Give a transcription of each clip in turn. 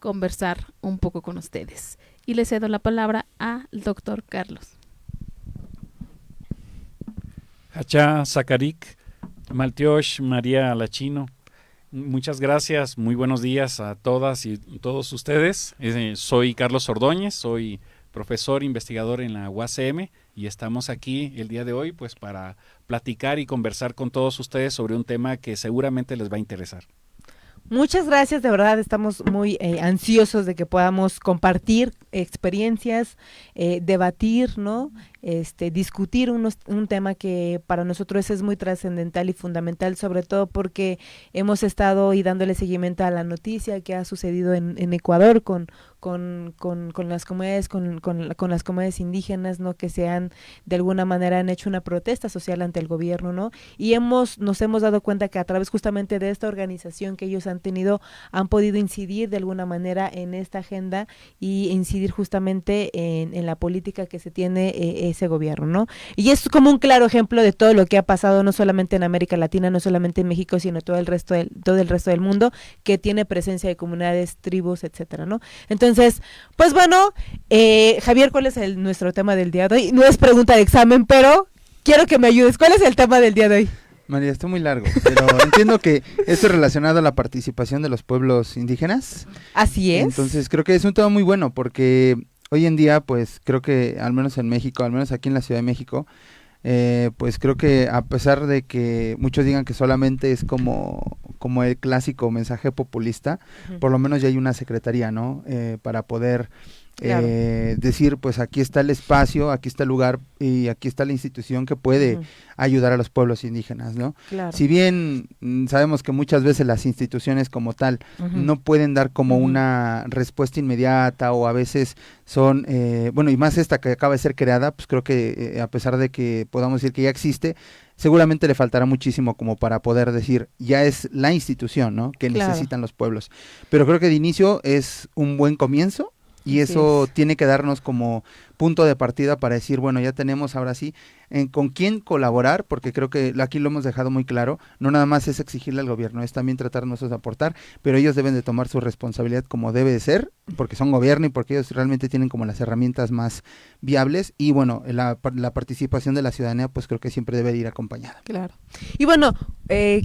conversar un poco con ustedes. Y le cedo la palabra al doctor Carlos. Hacha Sakarik, Maltiosh, María Lachino. Muchas gracias, muy buenos días a todas y todos ustedes. Soy Carlos Ordóñez, soy profesor investigador en la UACM y estamos aquí el día de hoy pues para platicar y conversar con todos ustedes sobre un tema que seguramente les va a interesar. Muchas gracias, de verdad estamos muy ansiosos de que podamos compartir experiencias, debatir, ¿no? Discutir un tema que para nosotros es muy trascendental y fundamental, sobre todo porque hemos estado dándole seguimiento a la noticia que ha sucedido en Ecuador con las comunidades, con las comunidades indígenas, ¿no? Que de alguna manera han hecho una protesta social ante el gobierno, ¿no? Y nos hemos dado cuenta que a través justamente de esta organización que ellos han podido incidir de alguna manera en esta agenda y incidir justamente en la política que se tiene ese gobierno, ¿no? Y es como un claro ejemplo de todo lo que ha pasado, no solamente en América Latina, no solamente en México, sino todo el resto del mundo, que tiene presencia de comunidades, tribus, etcétera, ¿no? Entonces, pues bueno, Javier, ¿cuál es nuestro tema del día de hoy? No es pregunta de examen, pero quiero que me ayudes. ¿Cuál es el tema del día de hoy? María, está muy largo, pero entiendo que esto es relacionado a la participación de los pueblos indígenas. Así es. Entonces creo que es un tema muy bueno porque hoy en día, pues creo que al menos en México, al menos aquí en la Ciudad de México, pues creo que a pesar de que muchos digan que solamente es como el clásico mensaje populista, por lo menos ya hay una secretaría, ¿no? Para poder Claro. Decir, pues aquí está el espacio, aquí está el lugar y aquí está la institución que puede ayudar a los pueblos indígenas, ¿no? Claro. Si bien sabemos que muchas veces las instituciones como tal no pueden dar como una respuesta inmediata o a veces son, bueno, y más esta que acaba de ser creada, pues creo que a pesar de que podamos decir que ya existe, seguramente le faltará muchísimo como para poder decir, ya es la institución, ¿no? Que Claro. necesitan los pueblos. Pero creo que de inicio es un buen comienzo. Y eso tiene que darnos como punto de partida para decir, bueno, ya tenemos ahora sí con quién colaborar, porque creo que aquí lo hemos dejado muy claro, no nada más es exigirle al gobierno, es también tratar nosotros de aportar, pero ellos deben de tomar su responsabilidad como debe de ser, porque son gobierno y porque ellos realmente tienen como las herramientas más viables y bueno, la participación de la ciudadanía pues creo que siempre debe ir acompañada. Claro. Y bueno,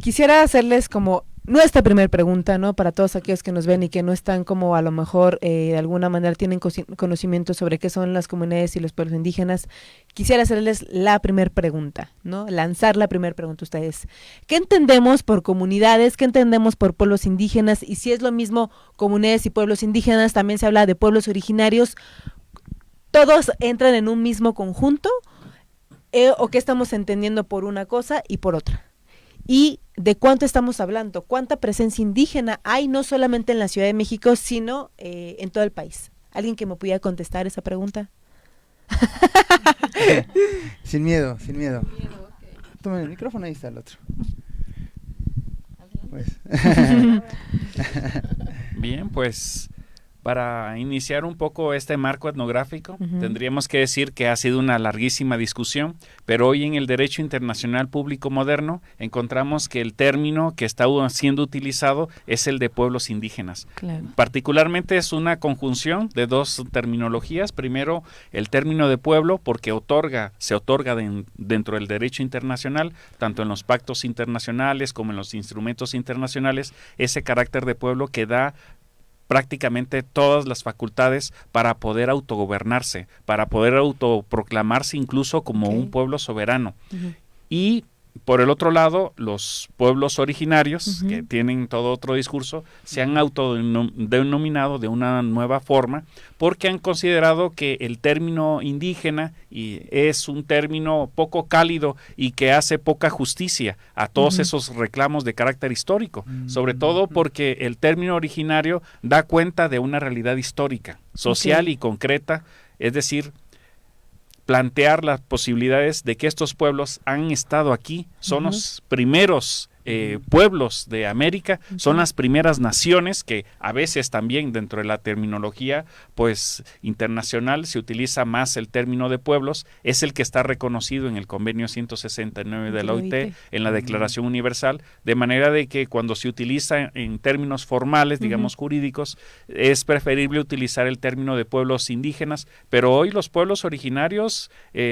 quisiera hacerles como nuestra primera pregunta, ¿no? Para todos aquellos que nos ven y que no están como a lo mejor de alguna manera tienen conocimiento sobre qué son las comunidades y los pueblos indígenas, quisiera hacerles la primera pregunta, ¿no? Lanzar la primera pregunta a ustedes. ¿Qué entendemos por comunidades? ¿Qué entendemos por pueblos indígenas? Y si es lo mismo comunidades y pueblos indígenas, también se habla de pueblos originarios. ¿Todos entran en un mismo conjunto? ¿O qué estamos entendiendo por una cosa y por otra? ¿Y de cuánto estamos hablando? ¿Cuánta presencia indígena hay no solamente en la Ciudad de México, sino en todo el país? ¿Alguien que me pudiera contestar esa pregunta? Sin miedo. Toma el micrófono, ahí está el otro. Pues. Bien, pues para iniciar un poco este marco etnográfico, tendríamos que decir que ha sido una larguísima discusión, pero hoy en el derecho internacional público moderno encontramos que el término que está siendo utilizado es el de pueblos indígenas. Claro. Particularmente es una conjunción de dos terminologías. Primero, el término de pueblo, porque se otorga dentro del derecho internacional, tanto en los pactos internacionales como en los instrumentos internacionales, ese carácter de pueblo que da prácticamente todas las facultades para poder autogobernarse, para poder autoproclamarse incluso como un pueblo soberano. Y por el otro lado, los pueblos originarios, que tienen todo otro discurso, se han autodenominado de una nueva forma porque han considerado que el término indígena es un término poco cálido y que hace poca justicia a todos esos reclamos de carácter histórico, sobre todo porque el término originario da cuenta de una realidad histórica, social y concreta, es decir, plantear las posibilidades de que estos pueblos han estado aquí, son los primeros pueblos de América, son las primeras naciones que a veces también dentro de la terminología pues internacional se utiliza más el término de pueblos, es el que está reconocido en el convenio 169 de la OIT, en la Declaración Universal, de manera de que cuando se utiliza en términos formales, digamos jurídicos, es preferible utilizar el término de pueblos indígenas, pero hoy los pueblos originarios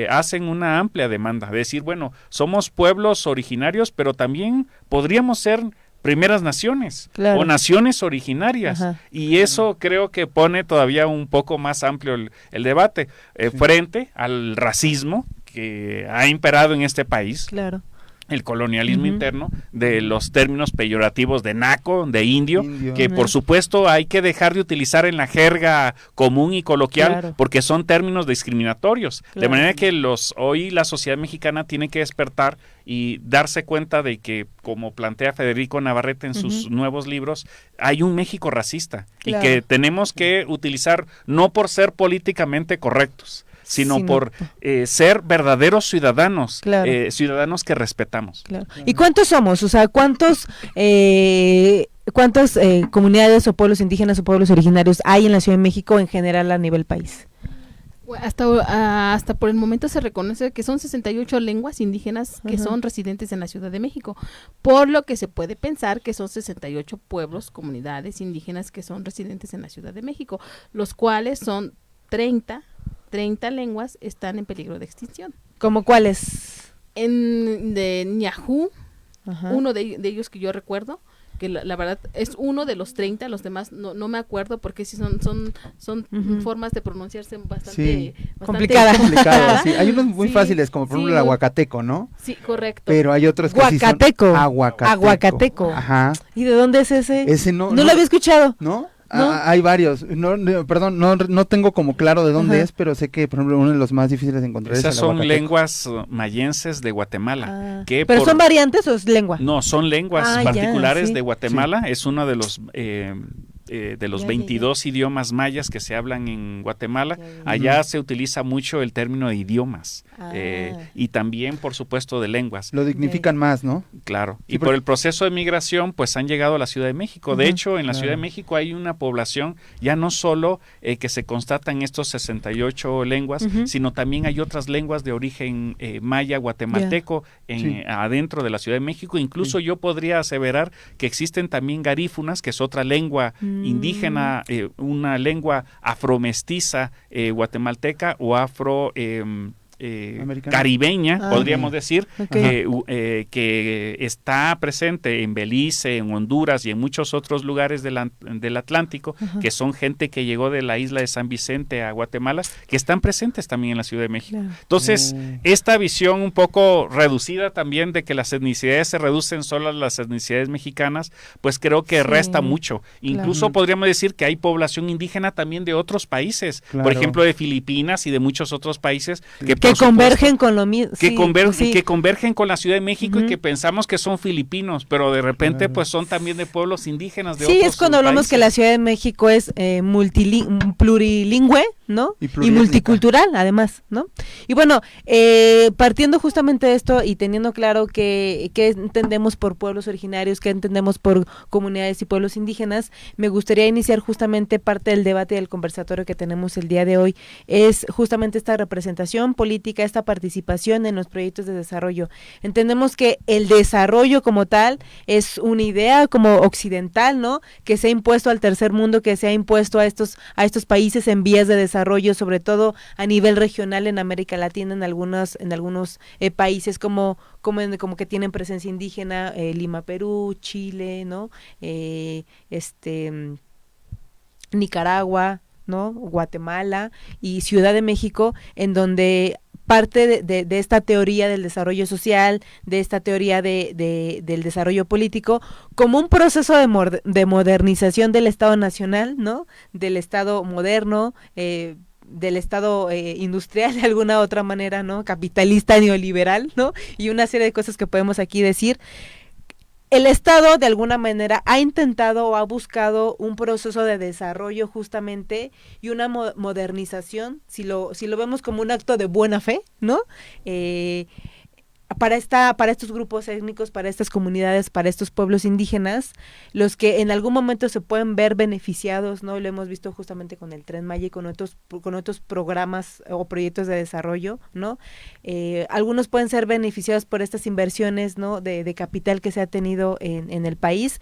hacen una amplia demanda, de decir, bueno, somos pueblos originarios, pero también podríamos ser primeras naciones o naciones originarias. Y eso creo que pone todavía un poco más amplio el debate frente al racismo que ha imperado en este país. El colonialismo interno, de los términos peyorativos de naco, de indio, que por supuesto hay que dejar de utilizar en la jerga común y coloquial, porque son términos discriminatorios. De manera que hoy la sociedad mexicana tiene que despertar y darse cuenta de que, como plantea Federico Navarrete en sus nuevos libros, hay un México racista y que tenemos que utilizar, no por ser políticamente correctos, sino por ser verdaderos ciudadanos, ciudadanos que respetamos. ¿Y cuántos somos? O sea, ¿cuántas comunidades o pueblos indígenas o pueblos originarios hay en la Ciudad de México en general a nivel país? Hasta por el momento se reconoce que son 68 lenguas indígenas que son residentes en la Ciudad de México, por lo que se puede pensar que son 68 pueblos, comunidades indígenas que son residentes en la Ciudad de México, los cuales son 30 lenguas están en peligro de extinción. ¿Cómo cuáles? De Ñajú, uno de ellos que yo recuerdo, que la verdad es uno de los 30, los demás no me acuerdo porque sí son formas de pronunciarse bastante complicadas. Sí. Hay unos muy fáciles, como por ejemplo el aguacateco, ¿no? Sí, correcto. Pero hay otros que Guacateco. sí son aguacateco. Ajá. ¿Y de dónde es ese? Ese no lo había escuchado. ¿No? Hay varios, perdón, no tengo como claro de dónde es, pero sé que por ejemplo uno de los más difíciles de encontrar esas es el son aguacateco. lenguas mayenses de Guatemala. ¿Pero son variantes o es lengua? No, son lenguas particulares de Guatemala, es uno de los 22 idiomas mayas que se hablan en Guatemala. Allá se utiliza mucho el término de idiomas y también, por supuesto, de lenguas. Lo dignifican más, ¿no? Claro. Sí, y por el proceso de migración, pues han llegado a la Ciudad de México. De hecho, en la Ciudad de México hay una población, ya no solo que se constatan estos 68 lenguas, sino también hay otras lenguas de origen maya, guatemalteco, adentro de la Ciudad de México. Incluso yo podría aseverar que existen también garífunas, que es otra lengua indígena, una lengua afromestiza guatemalteca o afro caribeña, podríamos decir, que está presente en Belice, en Honduras y en muchos otros lugares del Atlántico, que son gente que llegó de la isla de San Vicente a Guatemala, que están presentes también en la Ciudad de México. Entonces, esta visión un poco reducida también de que las etnicidades se reducen solo a las etnicidades mexicanas, pues creo que resta mucho. Incluso podríamos decir que hay población indígena también de otros países, por ejemplo de Filipinas y de muchos otros países que convergen con lo mismo. Que convergen con la Ciudad de México y que pensamos que son filipinos, pero de repente pues son también de pueblos indígenas de otros países. Sí, es cuando hablamos que la Ciudad de México es plurilingüe, ¿no? Y multicultural, además, ¿no? Y bueno, partiendo justamente de esto y teniendo claro qué entendemos por pueblos originarios, qué entendemos por comunidades y pueblos indígenas, me gustaría iniciar justamente parte del debate del conversatorio que tenemos el día de hoy, es justamente esta representación política, esta participación en los proyectos de desarrollo. Entendemos que el desarrollo como tal es una idea como occidental, ¿no? Que se ha impuesto al tercer mundo, que se ha impuesto a estos países en vías de desarrollo, sobre todo a nivel regional en América Latina, en algunos países como que tienen presencia indígena, Lima, Perú, Chile, ¿no? Nicaragua, ¿no? Guatemala y Ciudad de México, en donde parte de esta teoría del desarrollo social, de esta teoría del desarrollo político, como un proceso de modernización del Estado nacional, ¿no? Del Estado moderno, del Estado industrial de alguna otra manera, ¿no? Capitalista, neoliberal, ¿no? Y una serie de cosas que podemos aquí decir. El Estado de alguna manera ha intentado o ha buscado un proceso de desarrollo justamente y una modernización, si lo vemos como un acto de buena fe, ¿no? para estos grupos étnicos, para estas comunidades, para estos pueblos indígenas, los que en algún momento se pueden ver beneficiados, ¿no? Lo hemos visto justamente con el Tren Maya y con otros programas o proyectos de desarrollo, ¿no? Algunos pueden ser beneficiados por estas inversiones, ¿no? De capital que se ha tenido en el país.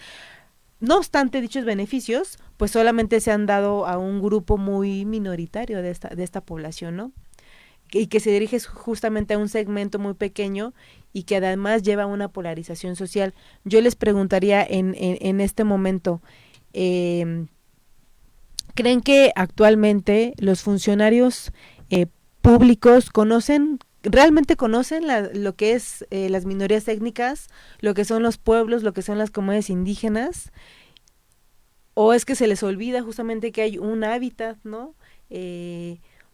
No obstante, dichos beneficios, pues solamente se han dado a un grupo muy minoritario de esta población, ¿no? Y que se dirige justamente a un segmento muy pequeño y que además lleva a una polarización social. Yo les preguntaría en este momento, ¿creen que actualmente los funcionarios públicos realmente conocen lo que es las minorías étnicas, lo que son los pueblos, lo que son las comunidades indígenas? ¿O es que se les olvida justamente que hay un hábitat, ¿no?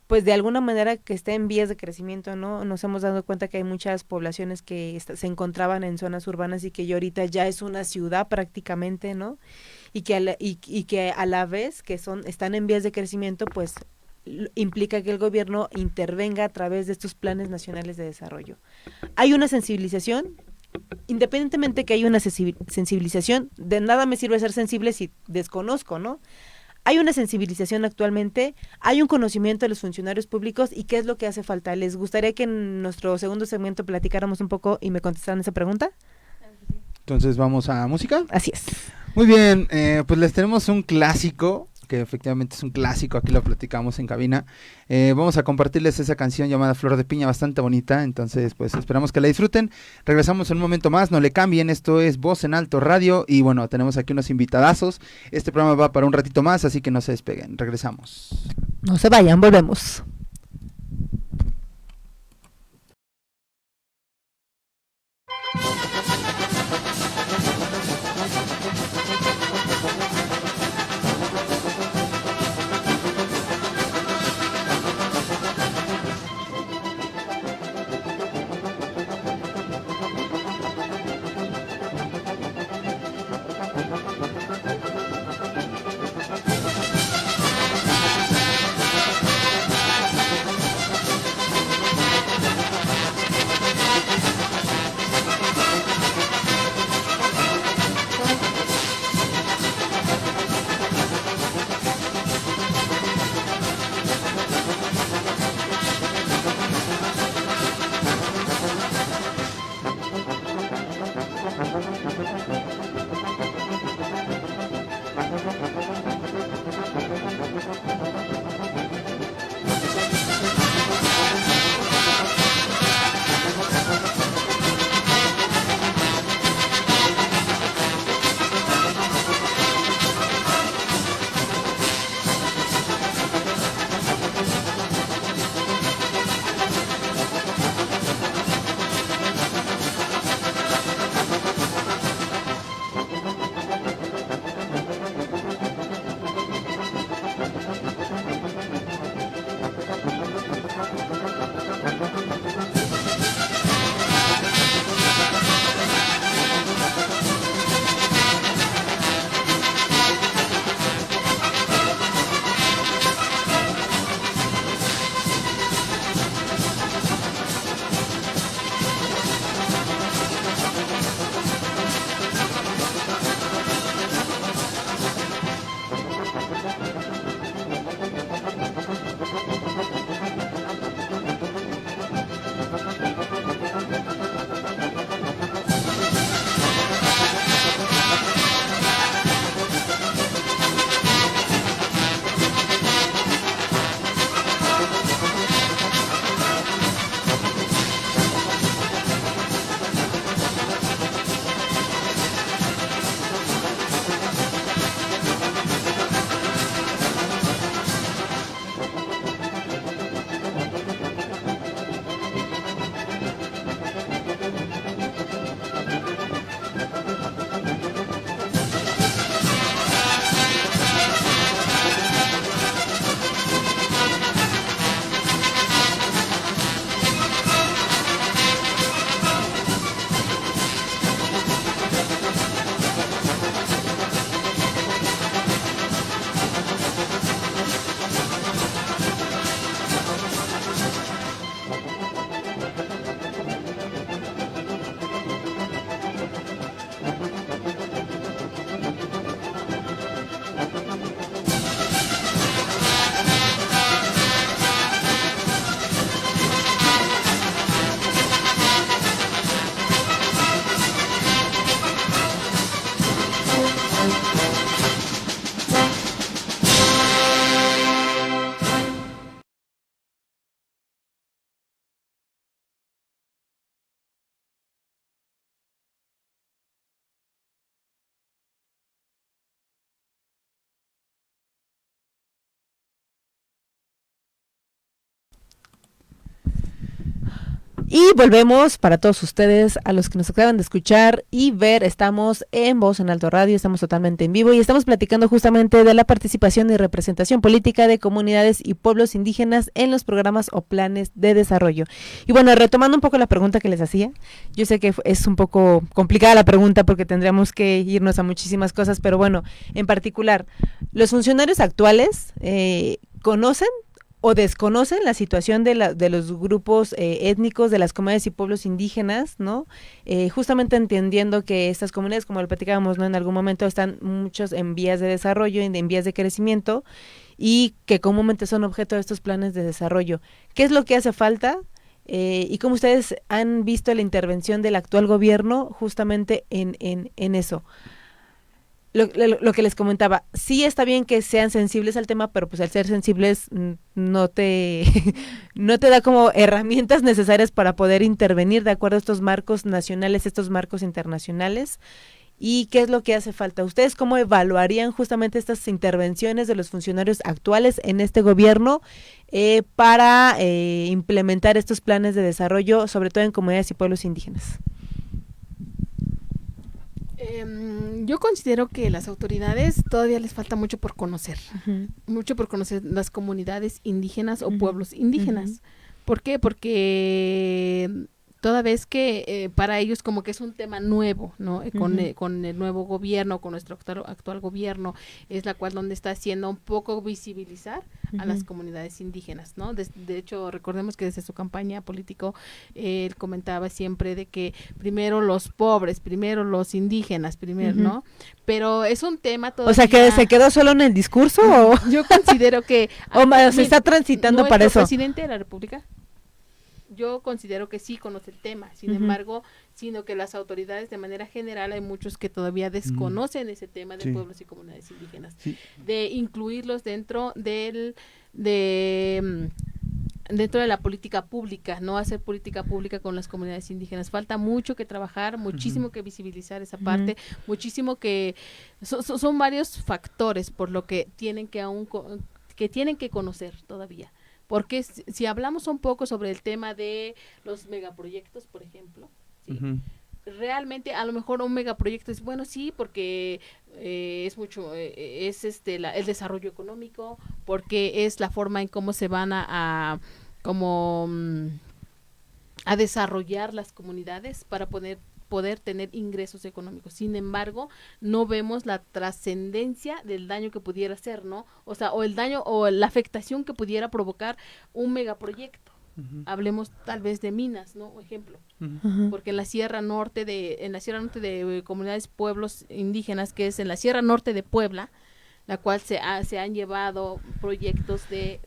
Pues de alguna manera que esté en vías de crecimiento, ¿no? Nos hemos dado cuenta que hay muchas poblaciones que se encontraban en zonas urbanas y que ya ahorita ya es una ciudad prácticamente, ¿no? Y que a la vez que están en vías de crecimiento, pues implica que el gobierno intervenga a través de estos planes nacionales de desarrollo. Hay una sensibilización, independientemente que hay una sensibilización, de nada me sirve ser sensible si desconozco, ¿no? Hay una sensibilización actualmente, hay un conocimiento de los funcionarios públicos y qué es lo que hace falta. ¿Les gustaría que en nuestro segundo segmento platicáramos un poco y me contestaran esa pregunta? Entonces vamos a música. Así es. Muy bien, pues les tenemos un clásico, que efectivamente es un clásico, aquí lo platicamos en cabina. Vamos a compartirles esa canción llamada Flor de Piña, bastante bonita, entonces pues esperamos que la disfruten. Regresamos en un momento más, no le cambien, esto es Voz en Alto Radio y bueno, tenemos aquí unos invitadazos. Este programa va para un ratito más, así que no se despeguen, regresamos. No se vayan, volvemos. Y volvemos para todos ustedes, a los que nos acaban de escuchar y ver, estamos en Voz en Alto Radio, estamos totalmente en vivo y estamos platicando justamente de la participación y representación política de comunidades y pueblos indígenas en los programas o planes de desarrollo. Y bueno, retomando un poco la pregunta que les hacía, yo sé que es un poco complicada la pregunta porque tendríamos que irnos a muchísimas cosas, pero bueno, en particular, ¿los funcionarios actuales conocen o desconocen la situación de los grupos étnicos de las comunidades y pueblos indígenas, ¿no? Justamente entendiendo que estas comunidades, como lo platicábamos, ¿no? En algún momento están muchos en vías de desarrollo, en vías de crecimiento, y que comúnmente son objeto de estos planes de desarrollo. ¿Qué es lo que hace falta? Y cómo ustedes han visto la intervención del actual gobierno justamente en eso. Lo que les comentaba, sí está bien que sean sensibles al tema, pero pues al ser sensibles no te da como herramientas necesarias para poder intervenir de acuerdo a estos marcos nacionales, estos marcos internacionales. ¿Y qué es lo que hace falta? ¿Ustedes cómo evaluarían justamente estas intervenciones de los funcionarios actuales en este gobierno para implementar estos planes de desarrollo, sobre todo en comunidades y pueblos indígenas? Yo considero que las autoridades todavía les falta mucho por conocer, mucho por conocer las comunidades indígenas o pueblos indígenas. ¿Por qué? Porque toda vez que para ellos como que es un tema nuevo, ¿no? Con el nuevo gobierno, con nuestro actual gobierno, es la cual donde está haciendo un poco visibilizar a las comunidades indígenas, ¿no? De hecho, recordemos que desde su campaña político, él comentaba siempre de que primero los pobres, primero los indígenas, primero, ¿no? Pero es un tema todavía... O sea, que ¿se quedó solo en el discurso o...? Yo considero que... o se está transitando para eso. Presidente de la República, yo considero que sí conoce el tema, sin embargo, sino que las autoridades de manera general hay muchos que todavía desconocen ese tema de pueblos y comunidades indígenas, de incluirlos dentro dentro de la política pública, no hacer política pública con las comunidades indígenas. Falta mucho que trabajar, muchísimo que visibilizar esa parte, muchísimo que son varios factores por lo que tienen que conocer todavía. Porque si hablamos un poco sobre el tema de los megaproyectos, por ejemplo, ¿sí? Realmente a lo mejor un megaproyecto es bueno, sí, porque es mucho, es el desarrollo económico, porque es la forma en cómo se van a desarrollar las comunidades para poder tener ingresos económicos. Sin embargo, no vemos la trascendencia del daño que pudiera hacer, ¿no? O sea, o el daño o la afectación que pudiera provocar un megaproyecto. Hablemos tal vez de minas, ¿no? Ejemplo. Porque en la Sierra Norte de comunidades pueblos indígenas, que es en la Sierra Norte de Puebla, la cual se han llevado proyectos de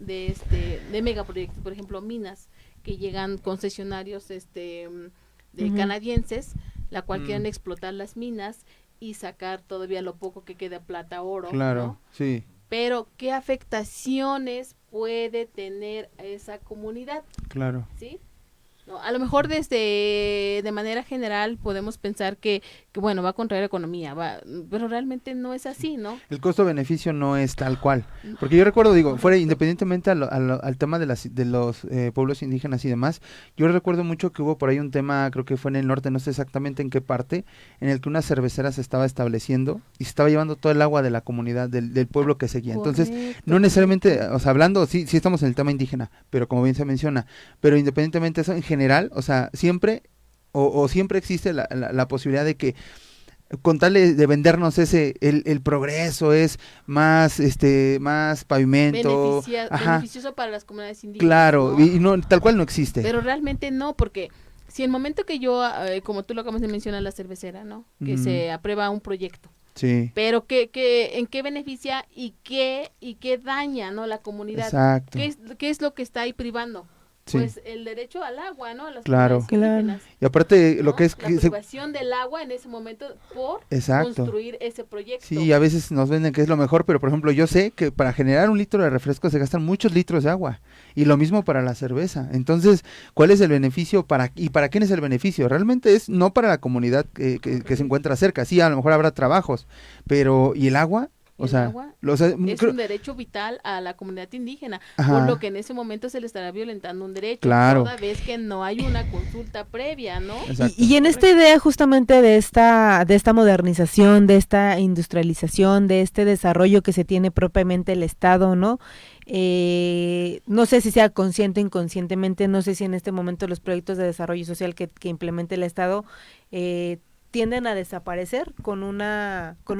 megaproyectos, por ejemplo, minas que llegan concesionarios canadienses, la cual quieren explotar las minas y sacar todavía lo poco que queda, plata, oro. Claro, ¿no? sí. Pero, ¿qué afectaciones puede tener esa comunidad? Claro. ¿Sí? No, a lo mejor de manera general podemos pensar que bueno, va a contraer la economía, pero realmente no es así, ¿no? El costo-beneficio no es tal cual, porque yo recuerdo, fuera independientemente al tema de los pueblos indígenas y demás, yo recuerdo mucho que hubo por ahí un tema, creo que fue en el norte, no sé exactamente en qué parte, en el que una cervecera se estaba estableciendo y se estaba llevando todo el agua de la comunidad, del pueblo que seguía. Entonces, no necesariamente, o sea, hablando, sí estamos en el tema indígena, pero como bien se menciona, pero independientemente de eso, en general, o sea, siempre siempre existe la posibilidad de que con tal de vendernos el progreso es más más pavimento, beneficioso para las comunidades indígenas. Claro, ¿no? y no, tal cual no existe. Pero realmente no, porque si el momento que yo, como tú lo acabas de mencionar, la cervecera, ¿no? Que se aprueba un proyecto. Sí. Pero en qué beneficia y qué daña, ¿no? La comunidad. Exacto. ¿Qué es lo que está ahí privando? Sí. Pues el derecho al agua, ¿no? A las claro. indígenas, Y aparte ¿no? lo que es la privación del agua en ese momento por construir ese proyecto. Sí, a veces nos venden que es lo mejor, pero por ejemplo yo sé que para generar un litro de refresco se gastan muchos litros de agua y lo mismo para la cerveza. Entonces, ¿cuál es el beneficio para quién es el beneficio? Realmente es no para la comunidad que se encuentra cerca. Sí, a lo mejor habrá trabajos, pero ¿y el agua? O El sea, agua es creo- un derecho vital a la comunidad indígena, Ajá. por lo que en ese momento se le estará violentando un derecho, Claro. toda vez que no hay una consulta previa, ¿no? Exacto. Y en esta idea justamente de esta modernización, de esta industrialización, de este desarrollo que se tiene propiamente el Estado, ¿no? No sé si sea consciente o inconscientemente, no sé si en este momento los proyectos de desarrollo social que implementa el Estado tienden a desaparecer con un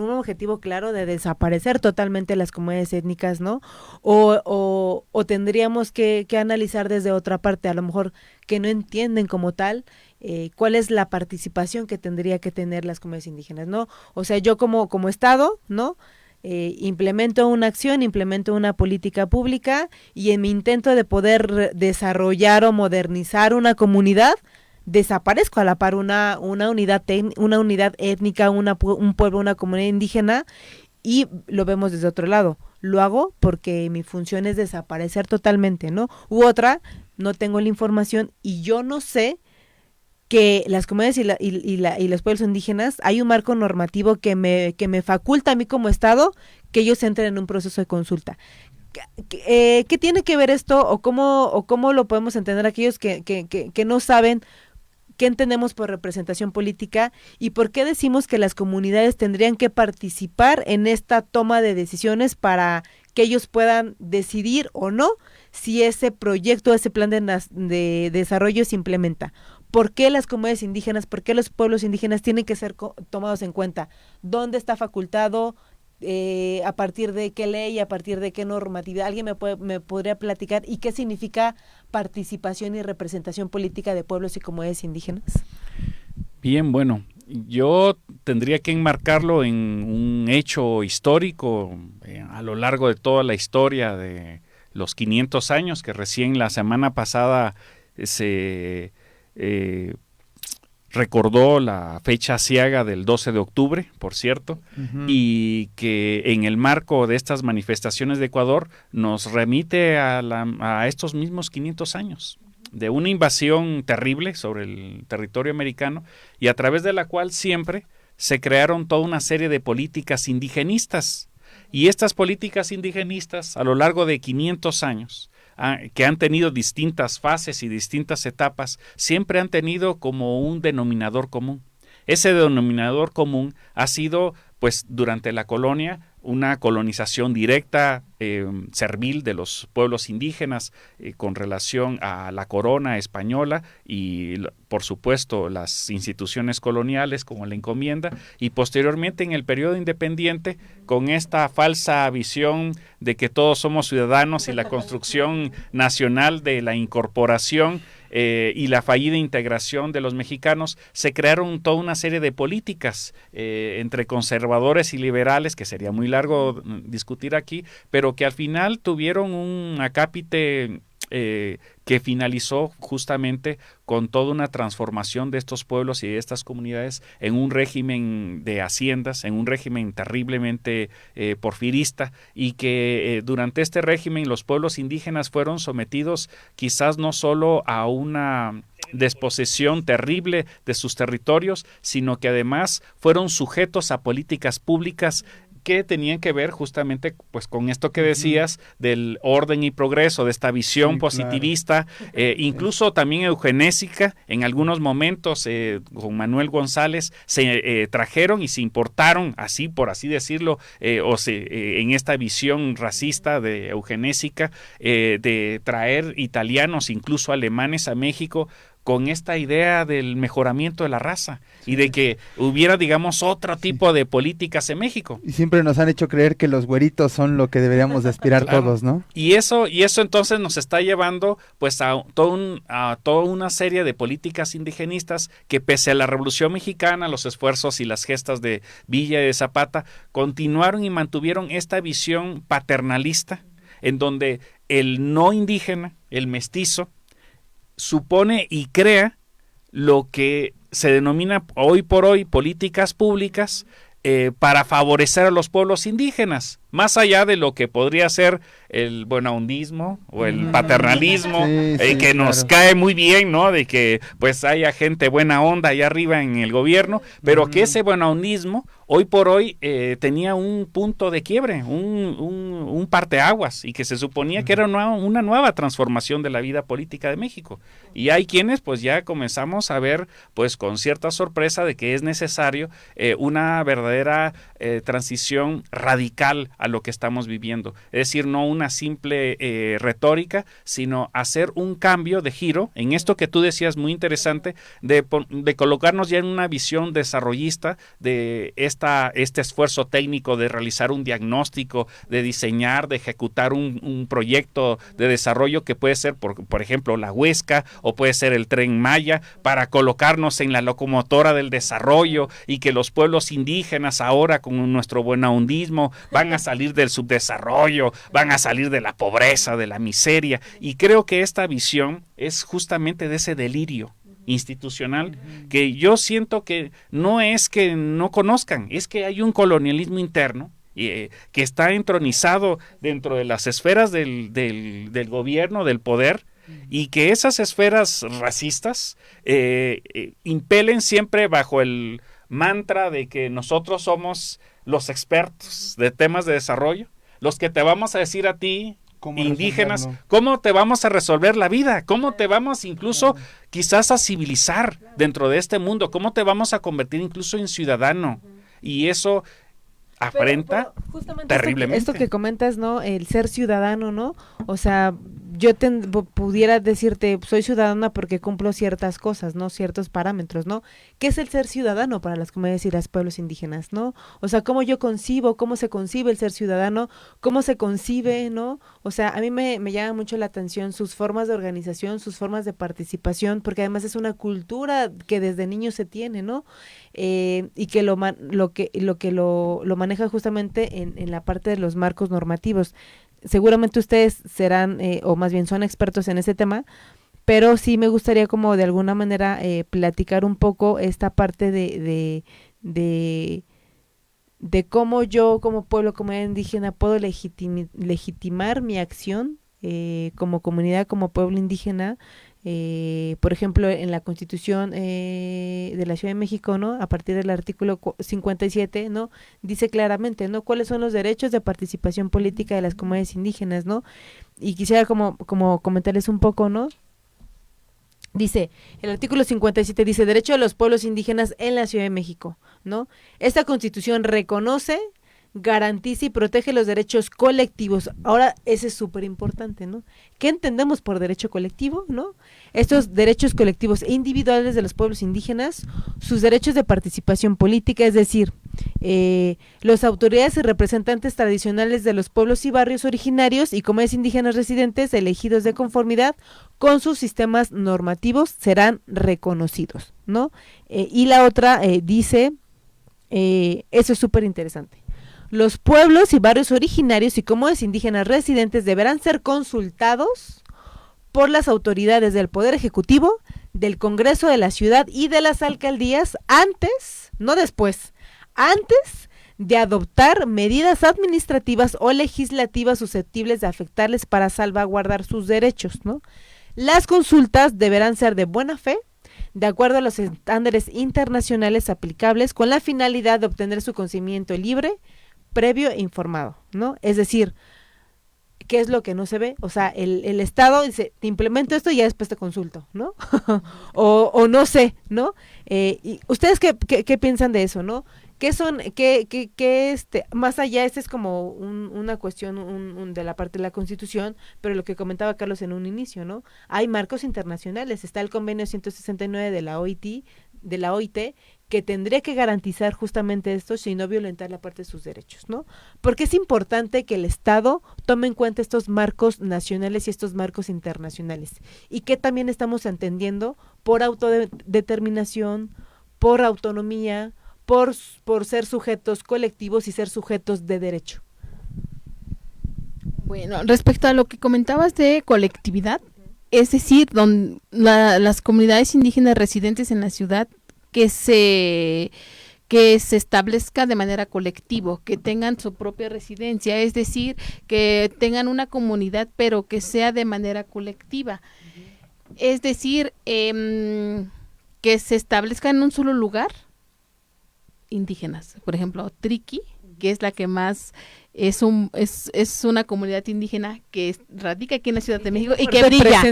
objetivo claro de desaparecer totalmente las comunidades étnicas, ¿no? O tendríamos que analizar desde otra parte, a lo mejor que no entienden como tal cuál es la participación que tendría que tener las comunidades indígenas, ¿no? O sea, yo como Estado, ¿no? Implemento una acción, implemento una política pública y en mi intento de poder desarrollar o modernizar una comunidad, desaparezco a la par una unidad étnica, un pueblo, una comunidad indígena, y lo vemos desde otro lado. Lo hago porque mi función es desaparecer totalmente, ¿no? U otra, no tengo la información y yo no sé que las comunidades y los pueblos indígenas, hay un marco normativo que me faculta a mí como Estado que ellos entren en un proceso de consulta. ¿Qué tiene que ver esto o cómo lo podemos entender aquellos que no saben qué entendemos por representación política y por qué decimos que las comunidades tendrían que participar en esta toma de decisiones para que ellos puedan decidir o no si ese proyecto, ese plan de desarrollo se implementa? ¿Por qué las comunidades indígenas, por qué los pueblos indígenas tienen que ser tomados en cuenta? ¿Dónde está facultado? ¿A partir de qué ley? ¿A partir de qué normatividad? ¿Alguien me podría platicar? ¿Y qué significa participación y representación política de pueblos y comunidades indígenas? Bien, bueno, yo tendría que enmarcarlo en un hecho histórico a lo largo de toda la historia de los 500 años que recién la semana pasada se recordó la fecha aciaga del 12 de octubre, por cierto, y que en el marco de estas manifestaciones de Ecuador nos remite a estos mismos 500 años de una invasión terrible sobre el territorio americano y a través de la cual siempre se crearon toda una serie de políticas indigenistas. Y estas políticas indigenistas a lo largo de 500 años que han tenido distintas fases y distintas etapas, siempre han tenido como un denominador común. Ese denominador común ha sido, pues, durante la colonia, una colonización directa, servil de los pueblos indígenas con relación a la corona española y, por supuesto, las instituciones coloniales como la encomienda, y posteriormente en el periodo independiente con esta falsa visión de que todos somos ciudadanos y la construcción nacional de la incorporación y la fallida integración de los mexicanos, se crearon toda una serie de políticas entre conservadores y liberales, que sería muy largo discutir aquí, pero que al final tuvieron un acápite que finalizó justamente con toda una transformación de estos pueblos y de estas comunidades en un régimen de haciendas, en un régimen terriblemente porfirista, y que durante este régimen los pueblos indígenas fueron sometidos quizás no solo a una desposesión terrible de sus territorios, sino que además fueron sujetos a políticas públicas que tenían que ver justamente pues con esto que decías del orden y progreso, de esta visión positivista, incluso también eugenésica. En algunos momentos con Manuel González se trajeron y se importaron, así por así decirlo, en esta visión racista de eugenésica, de traer italianos, incluso alemanes a México, con esta idea del mejoramiento de la raza y de que hubiera, digamos, otro tipo de políticas en México. Y siempre nos han hecho creer que los güeritos son lo que deberíamos de aspirar todos, ¿no? Y eso entonces nos está llevando pues a toda una serie de políticas indigenistas que, pese a la Revolución Mexicana, los esfuerzos y las gestas de Villa y de Zapata, continuaron y mantuvieron esta visión paternalista en donde el no indígena, el mestizo, supone y crea lo que se denomina hoy por hoy políticas públicas para favorecer a los pueblos indígenas, más allá de lo que podría ser el buenahondismo o el paternalismo, que nos cae muy bien, ¿no? De que pues haya gente buena onda allá arriba en el gobierno, pero que ese buenahondismo hoy por hoy tenía un punto de quiebre, un parteaguas, y que se suponía que era una nueva transformación de la vida política de México. Y hay quienes pues ya comenzamos a ver pues con cierta sorpresa de que es necesario una verdadera transición radical a lo que estamos viviendo. Es decir, no una simple retórica, sino hacer un cambio de giro en esto que tú decías muy interesante, de colocarnos ya en una visión desarrollista de este esfuerzo técnico de realizar un diagnóstico, de diseñar, de ejecutar un proyecto de desarrollo que puede ser, por ejemplo, la Huesca, o puede ser el Tren Maya, para colocarnos en la locomotora del desarrollo, y que los pueblos indígenas ahora con nuestro buenahondismo van a salir del subdesarrollo, van a salir de la pobreza, de la miseria. Y creo que esta visión es justamente de ese delirio institucional que yo siento que no es que no conozcan, es que hay un colonialismo interno que está entronizado dentro de las esferas del gobierno, del poder, y que esas esferas racistas impelen siempre bajo el mantra de que nosotros somos los expertos de temas de desarrollo, los que te vamos a decir a ti, indígenas, cómo te vamos a resolver la vida, cómo te vamos incluso quizás a civilizar dentro de este mundo, cómo te vamos a convertir incluso en ciudadano. Y eso afrenta terriblemente. Esto que comentas, ¿no? El ser ciudadano, ¿no? O sea, yo pudiera decirte, soy ciudadana porque cumplo ciertas cosas, ¿no? Ciertos parámetros, ¿no? ¿Qué es el ser ciudadano para las comunidades y los pueblos indígenas, ¿no? O sea, cómo yo concibo, cómo se concibe el ser ciudadano, cómo se concibe, ¿no? O sea, a mí me llama mucho la atención sus formas de organización, sus formas de participación, porque además es una cultura que desde niño se tiene, ¿no? Y que lo maneja justamente en la parte de los marcos normativos. Seguramente ustedes serán, o más bien son expertos en ese tema, pero sí me gustaría como de alguna manera platicar un poco esta parte de cómo yo como pueblo, comunidad indígena, puedo legitimar mi acción como comunidad, como pueblo indígena. Por ejemplo, en la Constitución de la Ciudad de México, ¿no? A partir del artículo 57, ¿no? Dice claramente, ¿no? Cuáles son los derechos de participación política de las comunidades indígenas, ¿no? Y quisiera como comentarles un poco, ¿no? Dice, el artículo 57 dice, derecho de los pueblos indígenas en la Ciudad de México, ¿no? Esta Constitución reconoce, garantiza y protege los derechos colectivos. Ahora, ese es súper importante, ¿no? ¿Qué entendemos por derecho colectivo, no? Estos derechos colectivos e individuales de los pueblos indígenas, sus derechos de participación política, es decir, los autoridades y representantes tradicionales de los pueblos y barrios originarios y comunidades indígenas residentes elegidos de conformidad con sus sistemas normativos serán reconocidos, ¿no? Y la otra dice, eso es súper interesante. Los pueblos y barrios originarios y comunidades indígenas residentes deberán ser consultados por las autoridades del Poder Ejecutivo, del Congreso de la Ciudad y de las alcaldías antes, no después, antes de adoptar medidas administrativas o legislativas susceptibles de afectarles para salvaguardar sus derechos, ¿no? Las consultas deberán ser de buena fe, de acuerdo a los estándares internacionales aplicables, con la finalidad de obtener su consentimiento libre, previo e informado, ¿no? Es decir, ¿qué es lo que no se ve? O sea, el Estado dice, te implemento esto y ya después te consulto, ¿no? o no sé, ¿no? ¿Y ustedes qué piensan de eso, no? ¿Qué son, más allá, es como una cuestión de la parte de la Constitución, pero lo que comentaba Carlos en un inicio, ¿no? Hay marcos internacionales, está el convenio 169 de la OIT, que tendría que garantizar justamente esto, sin no violentar la parte de sus derechos, ¿no? Porque es importante que el Estado tome en cuenta estos marcos nacionales y estos marcos internacionales, y que también estamos entendiendo por autodeterminación, por autonomía, por ser sujetos colectivos y ser sujetos de derecho. Bueno, respecto a lo que comentabas de colectividad, es decir, las comunidades indígenas residentes en la ciudad que que se establezca de manera colectiva, que tengan su propia residencia, es decir, que tengan una comunidad, pero que sea de manera colectiva. Es decir, que se establezca en un solo lugar indígenas. Por ejemplo, Triqui, que es la que más es una comunidad indígena que radica aquí en la Ciudad de México y que brilla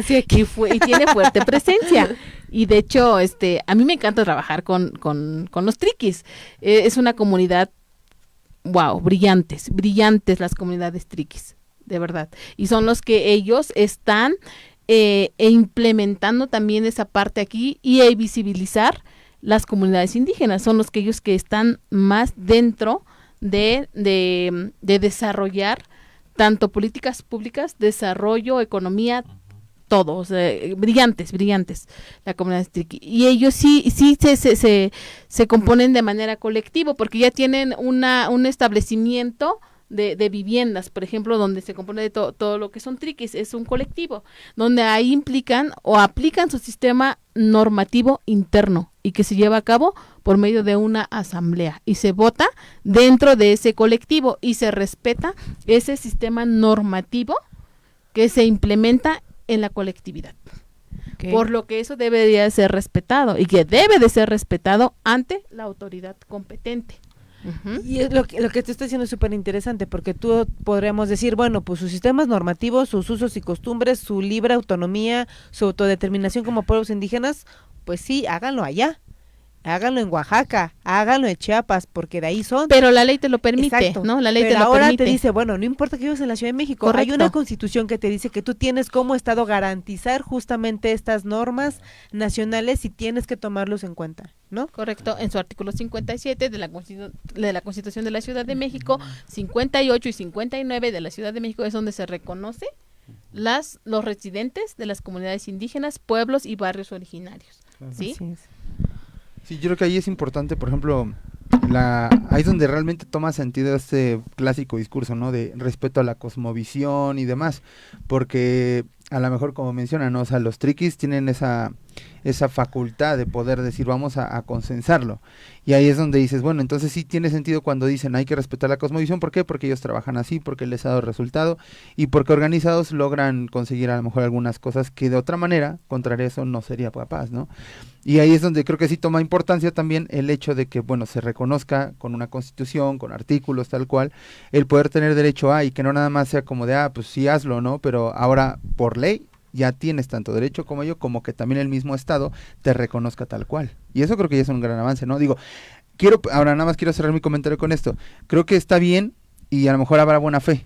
y tiene fuerte presencia. Y de hecho, a mí me encanta trabajar con los triquis. Es una comunidad, wow, brillantes las comunidades triquis, de verdad. Y son los que ellos están implementando también esa parte aquí y visibilizar las comunidades indígenas. Son los que ellos que están más dentro de desarrollar tanto políticas públicas, desarrollo, economía, todo, o sea, brillantes, la comunidad triqui. Y ellos sí se componen de manera colectiva, porque ya tienen un establecimiento de viviendas, por ejemplo, donde se compone de todo lo que son triquis, es un colectivo, donde ahí implican o aplican su sistema normativo interno y que se lleva a cabo por medio de una asamblea y se vota dentro de ese colectivo y se respeta ese sistema normativo que se implementa en la colectividad. Okay. Por lo que eso debería ser respetado y que debe de ser respetado ante la autoridad competente. Uh-huh. Y es lo que te está diciendo es súper interesante, porque tú podríamos decir, bueno, pues sus sistemas normativos, sus usos y costumbres, su libre autonomía, su autodeterminación como pueblos indígenas, pues sí, háganlo allá, háganlo en Oaxaca, háganlo en Chiapas, porque de ahí son. Pero la ley te lo permite, exacto, ¿no? La ley pero te lo ahora permite. Te dice, bueno, no importa que vivas en la Ciudad de México, correcto. Hay una constitución que te dice que tú tienes como Estado garantizar justamente estas normas nacionales y tienes que tomarlos en cuenta, ¿no? Correcto, en su artículo 57 de la Constitución de la Ciudad de México, 58 y 59 de la Ciudad de México es donde se reconoce los residentes de las comunidades indígenas, pueblos y barrios originarios, claro. ¿Sí? Sí, yo creo que ahí es importante, por ejemplo, ahí es donde realmente toma sentido este clásico discurso, ¿no? De respeto a la cosmovisión y demás, porque a lo mejor como mencionan, ¿no? O sea, los triquis tienen esa facultad de poder decir vamos a consensarlo, y ahí es donde dices, bueno, entonces sí tiene sentido cuando dicen hay que respetar la cosmovisión. ¿Por qué? Porque ellos trabajan así, porque les ha dado resultado y porque organizados logran conseguir a lo mejor algunas cosas que de otra manera, contrario a eso, no sería capaz, ¿no? Y ahí es donde creo que sí toma importancia también el hecho de que, bueno, se reconozca con una constitución, con artículos tal cual, el poder tener derecho a, y que no nada más sea como de, pues sí hazlo, ¿no? Pero ahora por ley ya tienes tanto derecho como yo, como que también el mismo Estado te reconozca tal cual. Y eso creo que ya es un gran avance, ¿no? Digo, ahora nada más quiero cerrar mi comentario con esto. Creo que está bien y a lo mejor habrá buena fe.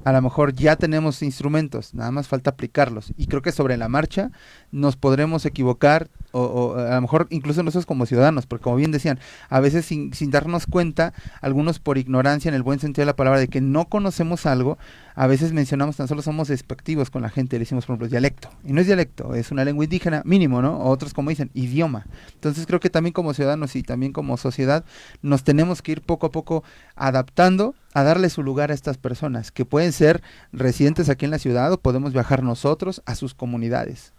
A lo mejor ya tenemos instrumentos, nada más falta aplicarlos. Y creo que sobre la marcha nos podremos equivocar o a lo mejor incluso nosotros como ciudadanos, porque como bien decían, a veces sin darnos cuenta, algunos por ignorancia en el buen sentido de la palabra, de que no conocemos algo, a veces mencionamos, tan solo somos despectivos con la gente, le decimos por ejemplo dialecto, y no es dialecto, es una lengua indígena mínimo, ¿no? O otros como dicen, idioma. Entonces creo que también como ciudadanos y también como sociedad nos tenemos que ir poco a poco adaptando a darle su lugar a estas personas, que pueden ser residentes aquí en la ciudad o podemos viajar nosotros a sus comunidades.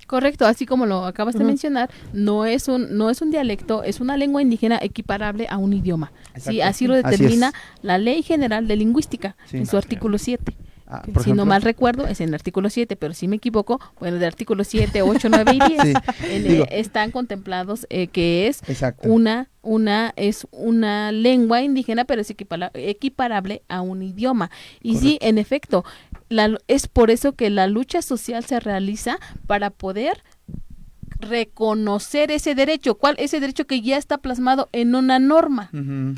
Correcto, así como lo acabas de mencionar, no es un dialecto, es una lengua indígena equiparable a un idioma. Sí, así lo determina la Ley General de Lingüística en su artículo 7. Si no mal recuerdo, es en el artículo 7, pero si me equivoco, bueno, del artículo 7, 8, 9 y 10 están contemplados que es una lengua indígena, pero es equiparable a un idioma. Y correcto. Sí, en efecto, es por eso que la lucha social se realiza para poder reconocer ese derecho. ¿Cuál? Ese derecho que ya está plasmado en una norma. Uh-huh.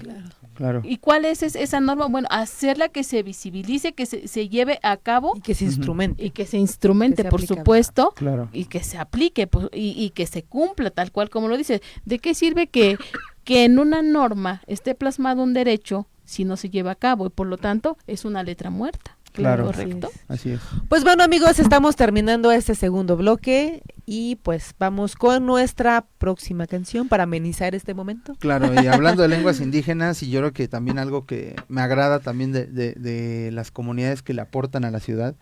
Claro. ¿Y cuál es esa norma? Bueno, hacerla que se visibilice, que se lleve a cabo. Y que se instrumente. Y que se instrumente, por supuesto. Claro. Y que se aplique y que se cumpla tal cual como lo dice. ¿De qué sirve que en una norma esté plasmado un derecho si no se lleva a cabo? Y por lo tanto, es una letra muerta. Claro, correcto. Así es. Pues bueno, amigos, estamos terminando este segundo bloque y pues vamos con nuestra próxima canción para amenizar este momento. Claro, y hablando de lenguas indígenas, y yo creo que también algo que me agrada también de las comunidades que le aportan a la ciudad,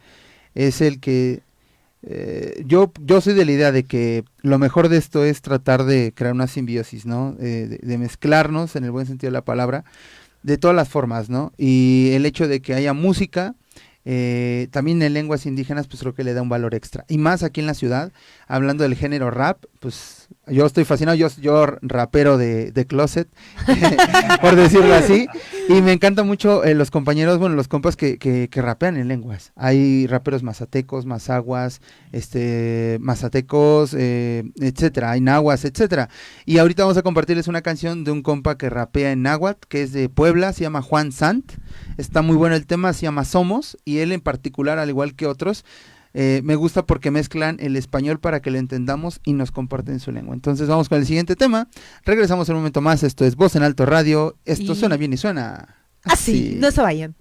es el que yo soy de la idea de que lo mejor de esto es tratar de crear una simbiosis, ¿no? De mezclarnos, en el buen sentido de la palabra, de todas las formas, ¿no? Y el hecho de que haya música, también en lenguas indígenas, pues creo que le da un valor extra. Y más aquí en la ciudad, hablando del género rap, pues yo estoy fascinado, yo rapero de closet, por decirlo así, y me encanta mucho los compañeros, bueno, los compas que rapean en lenguas. Hay raperos mazatecos, mazaguas, mazatecos, etcétera, hay nahuas, etcétera. Y ahorita vamos a compartirles una canción de un compa que rapea en náhuatl, que es de Puebla, se llama Juan Sant. Está muy bueno el tema, se llama Somos, y él en particular, al igual que otros, me gusta porque mezclan el español para que lo entendamos y nos comparten su lengua. Entonces vamos con el siguiente tema. Regresamos en un momento más. Esto es Voz en Alto Radio. Esto suena bien y suena así. No se vayan.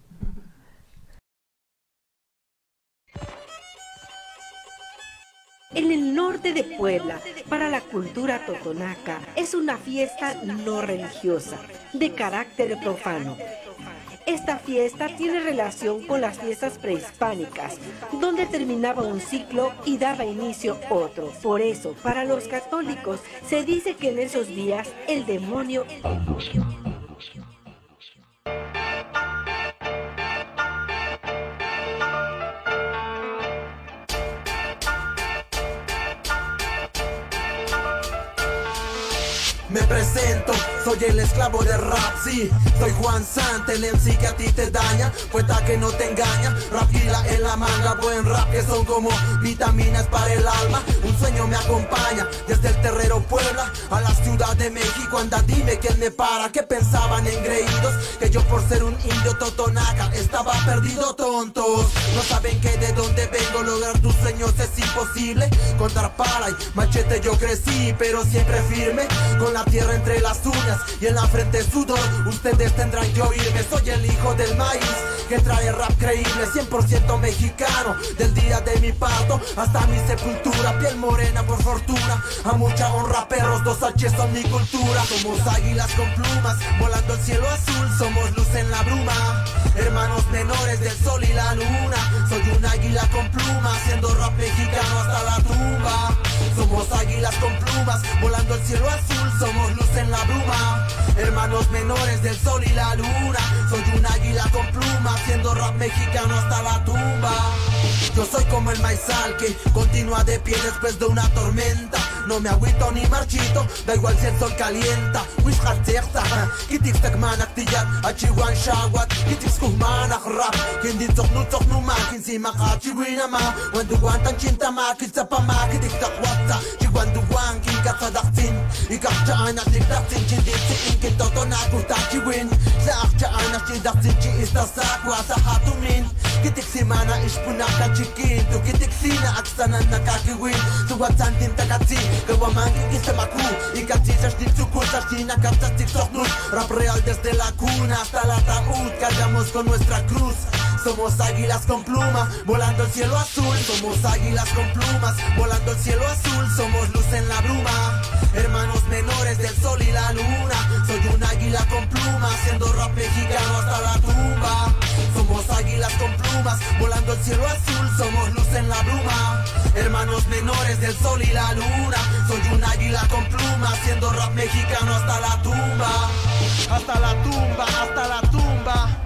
En el norte de Puebla, para la cultura totonaca, es una fiesta no religiosa, de carácter profano. Esta fiesta tiene relación con las fiestas prehispánicas, donde terminaba un ciclo y daba inicio otro. Por eso, para los católicos, se dice que en esos días el demonio... Me presento, soy el esclavo del rap, sí. Soy Juan Sant, el MC que a ti te daña, cuenta que no te engaña. Rap gila en la manga, buen rap que son como vitaminas para el alma. Un sueño me acompaña, desde el Terrero Puebla a la Ciudad de México. Anda, dime quién me para, que pensaban engreídos que yo por ser un indio totonaca estaba perdido, tontos. No saben que de dónde vengo, lograr tus sueños es imposible. Contar pala y machete yo crecí, pero siempre firme, con la tierra entre las uñas y en la frente sudor. Ustedes tendrán que oírme, soy el hijo del maíz que trae rap creíble, 100% mexicano. Del día de mi parto hasta mi sepultura, piel morena por fortuna, a mucha honra perros, 2H son mi cultura. Somos águilas con plumas, volando el cielo azul, somos luz en la bruma, hermanos menores del sol y la luna. Soy un águila con plumas, haciendo rap mexicano hasta la tumba. Somos águilas con plumas, volando el cielo azul, somos luz en la bruma, hermanos menores del sol y la luna. Soy un águila con pluma, haciendo rap mexicano hasta la tumba. Yo soy como el maizal que continúa de pie después de una tormenta. No me agüito ni marchito, da igual si el sol calienta. Wish hartzerta, kitik takmanak tiyat, achiwan shawat, kitik skuhmanak rap. Kindin tok nu ma, kinsi makachiwina ma. Wanduwan tang chinta ma, kinsa pa ma, kitik takwata. Chiwanduwan, kinkatsadaktin, ikakchaanak tiktaktin, chinditsin, kintotonaku tachiwin. Sa akchaanak chindaktin, chi istasakwa sa hatumin. Kitik simana ishpunaka chikin, tu kitik sina aksanan nakakiwin. Tuwatsantin takatsin, Kawamankin kisamaku, ikatisa shtipsuku, sashina kaptastik soknut. Rap real desde la cuna hasta el ataúd, cargamos con nuestra cruz. Somos águilas con pluma, volando el cielo azul. Somos águilas con plumas, volando el cielo azul. Somos luz en la bruma, hermanos menores del sol y la luna. Soy un águila con pluma, haciendo rap mexicano hasta la tumba. Somos águilas con plumas, volando el cielo azul. Somos luz en la bruma, hermanos menores del sol y la luna. Soy un águila con pluma, haciendo rap mexicano hasta la tumba. Hasta la tumba, hasta la tumba.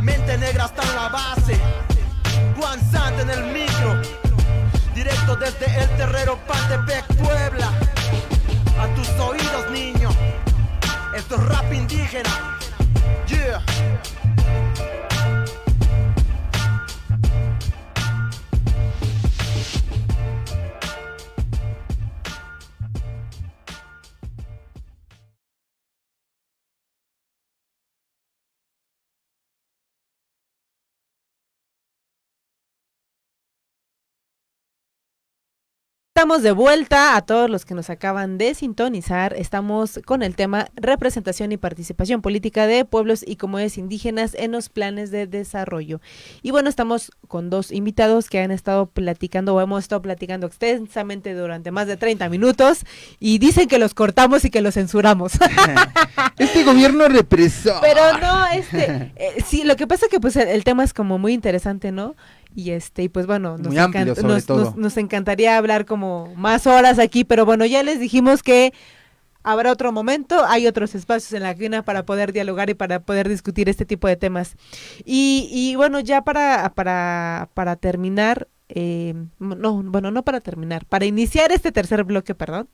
Mente negra hasta en la base. Juan Sant en el micro, directo desde el Terrero Pantepec, Puebla. A tus oídos, niño, esto es rap indígena. Yeah. Estamos de vuelta a todos los que nos acaban de sintonizar. Estamos con el tema representación y participación política de pueblos y comunidades indígenas en los planes de desarrollo. Y bueno, estamos con dos invitados que han estado platicando o hemos estado platicando extensamente durante más de 30 minutos y dicen que los cortamos y que los censuramos. Este gobierno represor. Pero no, sí, lo que pasa es que pues el tema es como muy interesante, ¿no? y pues bueno, Muy amplio, sobre todo. nos encantaría hablar como más horas aquí, pero bueno, ya les dijimos que habrá otro momento, hay otros espacios en la cabina para poder dialogar y para poder discutir este tipo de temas. Y bueno, ya para terminar, no para terminar, para iniciar este tercer bloque, perdón,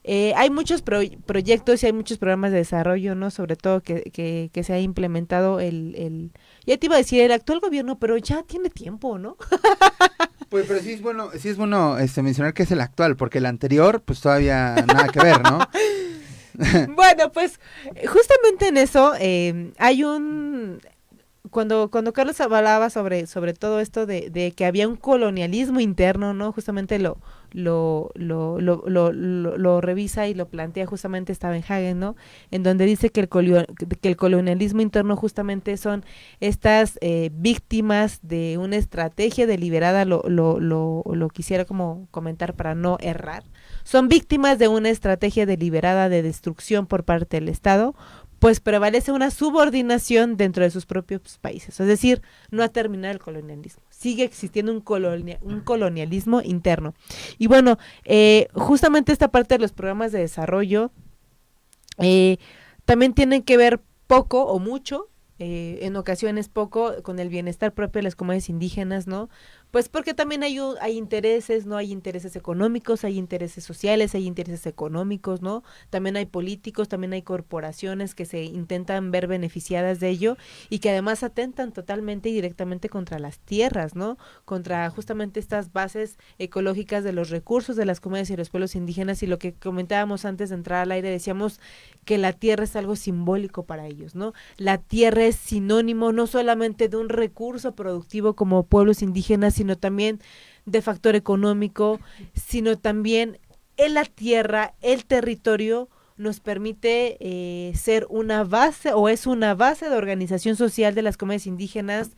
hay muchos proyectos y hay muchos programas de desarrollo, ¿no? Sobre todo que se ha implementado ya te iba a decir el actual gobierno, pero ya tiene tiempo, ¿no? Pues pero sí es bueno mencionar que es el actual, porque el anterior pues todavía nada que ver, ¿no? Bueno, pues justamente en eso hay cuando Carlos hablaba sobre todo esto de que había un colonialismo interno, ¿no? Justamente lo revisa y lo plantea justamente Stephenhagen, ¿no? En donde dice que el colonialismo interno justamente son estas víctimas de una estrategia deliberada, lo quisiera como comentar para no errar. Son víctimas de una estrategia deliberada de destrucción por parte del Estado, pues prevalece una subordinación dentro de sus propios países. Es decir, no ha terminado el colonialismo. Sigue existiendo un colonialismo interno. Y bueno, justamente esta parte de los programas de desarrollo también tienen que ver poco o mucho, en ocasiones poco, con el bienestar propio de las comunidades indígenas, ¿no? Pues porque también hay intereses, ¿no? Hay intereses económicos, hay intereses sociales, hay intereses económicos, ¿no? También hay políticos, también hay corporaciones que se intentan ver beneficiadas de ello y que además atentan totalmente y directamente contra las tierras, ¿no? Contra justamente estas bases ecológicas de los recursos de las comunidades y los pueblos indígenas, y lo que comentábamos antes de entrar al aire, decíamos que la tierra es algo simbólico para ellos, ¿no? La tierra es sinónimo no solamente de un recurso productivo como pueblos indígenas, sino también de factor económico, sino también en la tierra, el territorio nos permite ser una base, o es una base de organización social de las comunidades indígenas,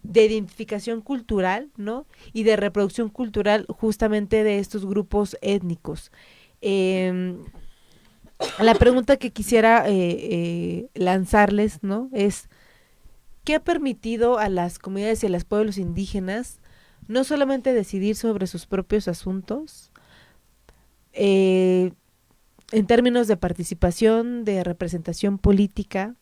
de identificación cultural, ¿no? Y de reproducción cultural justamente de estos grupos étnicos. La pregunta que quisiera lanzarles, ¿no? Es, ¿qué ha permitido a las comunidades y a los pueblos indígenas no solamente decidir sobre sus propios asuntos, en términos de participación, de representación política,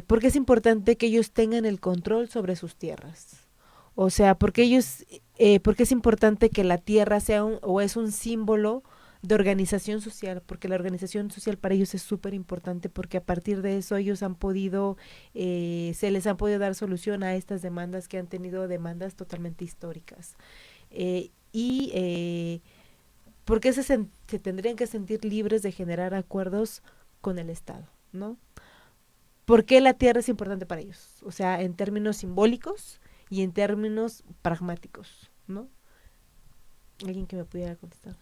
porque es importante que ellos tengan el control sobre sus tierras? O sea, porque es importante que la tierra sea es un símbolo de organización social, porque la organización social para ellos es súper importante, porque a partir de eso ellos han podido, se les han podido dar solución a estas demandas que han tenido, demandas totalmente históricas. Porque se tendrían que sentir libres de generar acuerdos con el Estado, ¿no? ¿Por qué la tierra es importante para ellos? O sea, en términos simbólicos y en términos pragmáticos, ¿no? ¿Alguien que me pudiera contestar?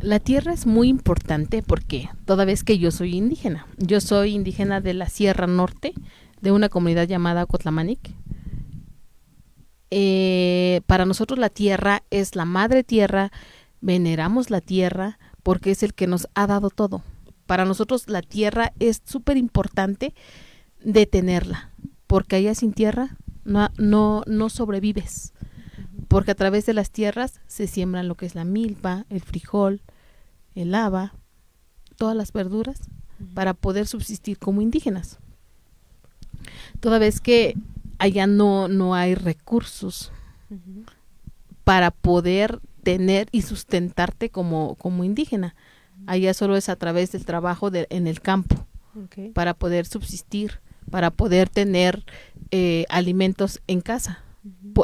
La tierra es muy importante porque toda vez que yo soy indígena de la Sierra Norte, de una comunidad llamada Cotlamanic. Para nosotros la tierra es la madre tierra, veneramos la tierra porque es el que nos ha dado todo. Para nosotros la tierra es súper importante de tenerla, porque allá sin tierra no sobrevives. Porque a través de las tierras se siembran lo que es la milpa, el frijol, el haba, todas las verduras, para poder subsistir como indígenas. Toda vez que allá no hay recursos para poder tener y sustentarte como indígena. Allá solo es a través del trabajo en el campo, para poder subsistir, para poder tener alimentos en casa.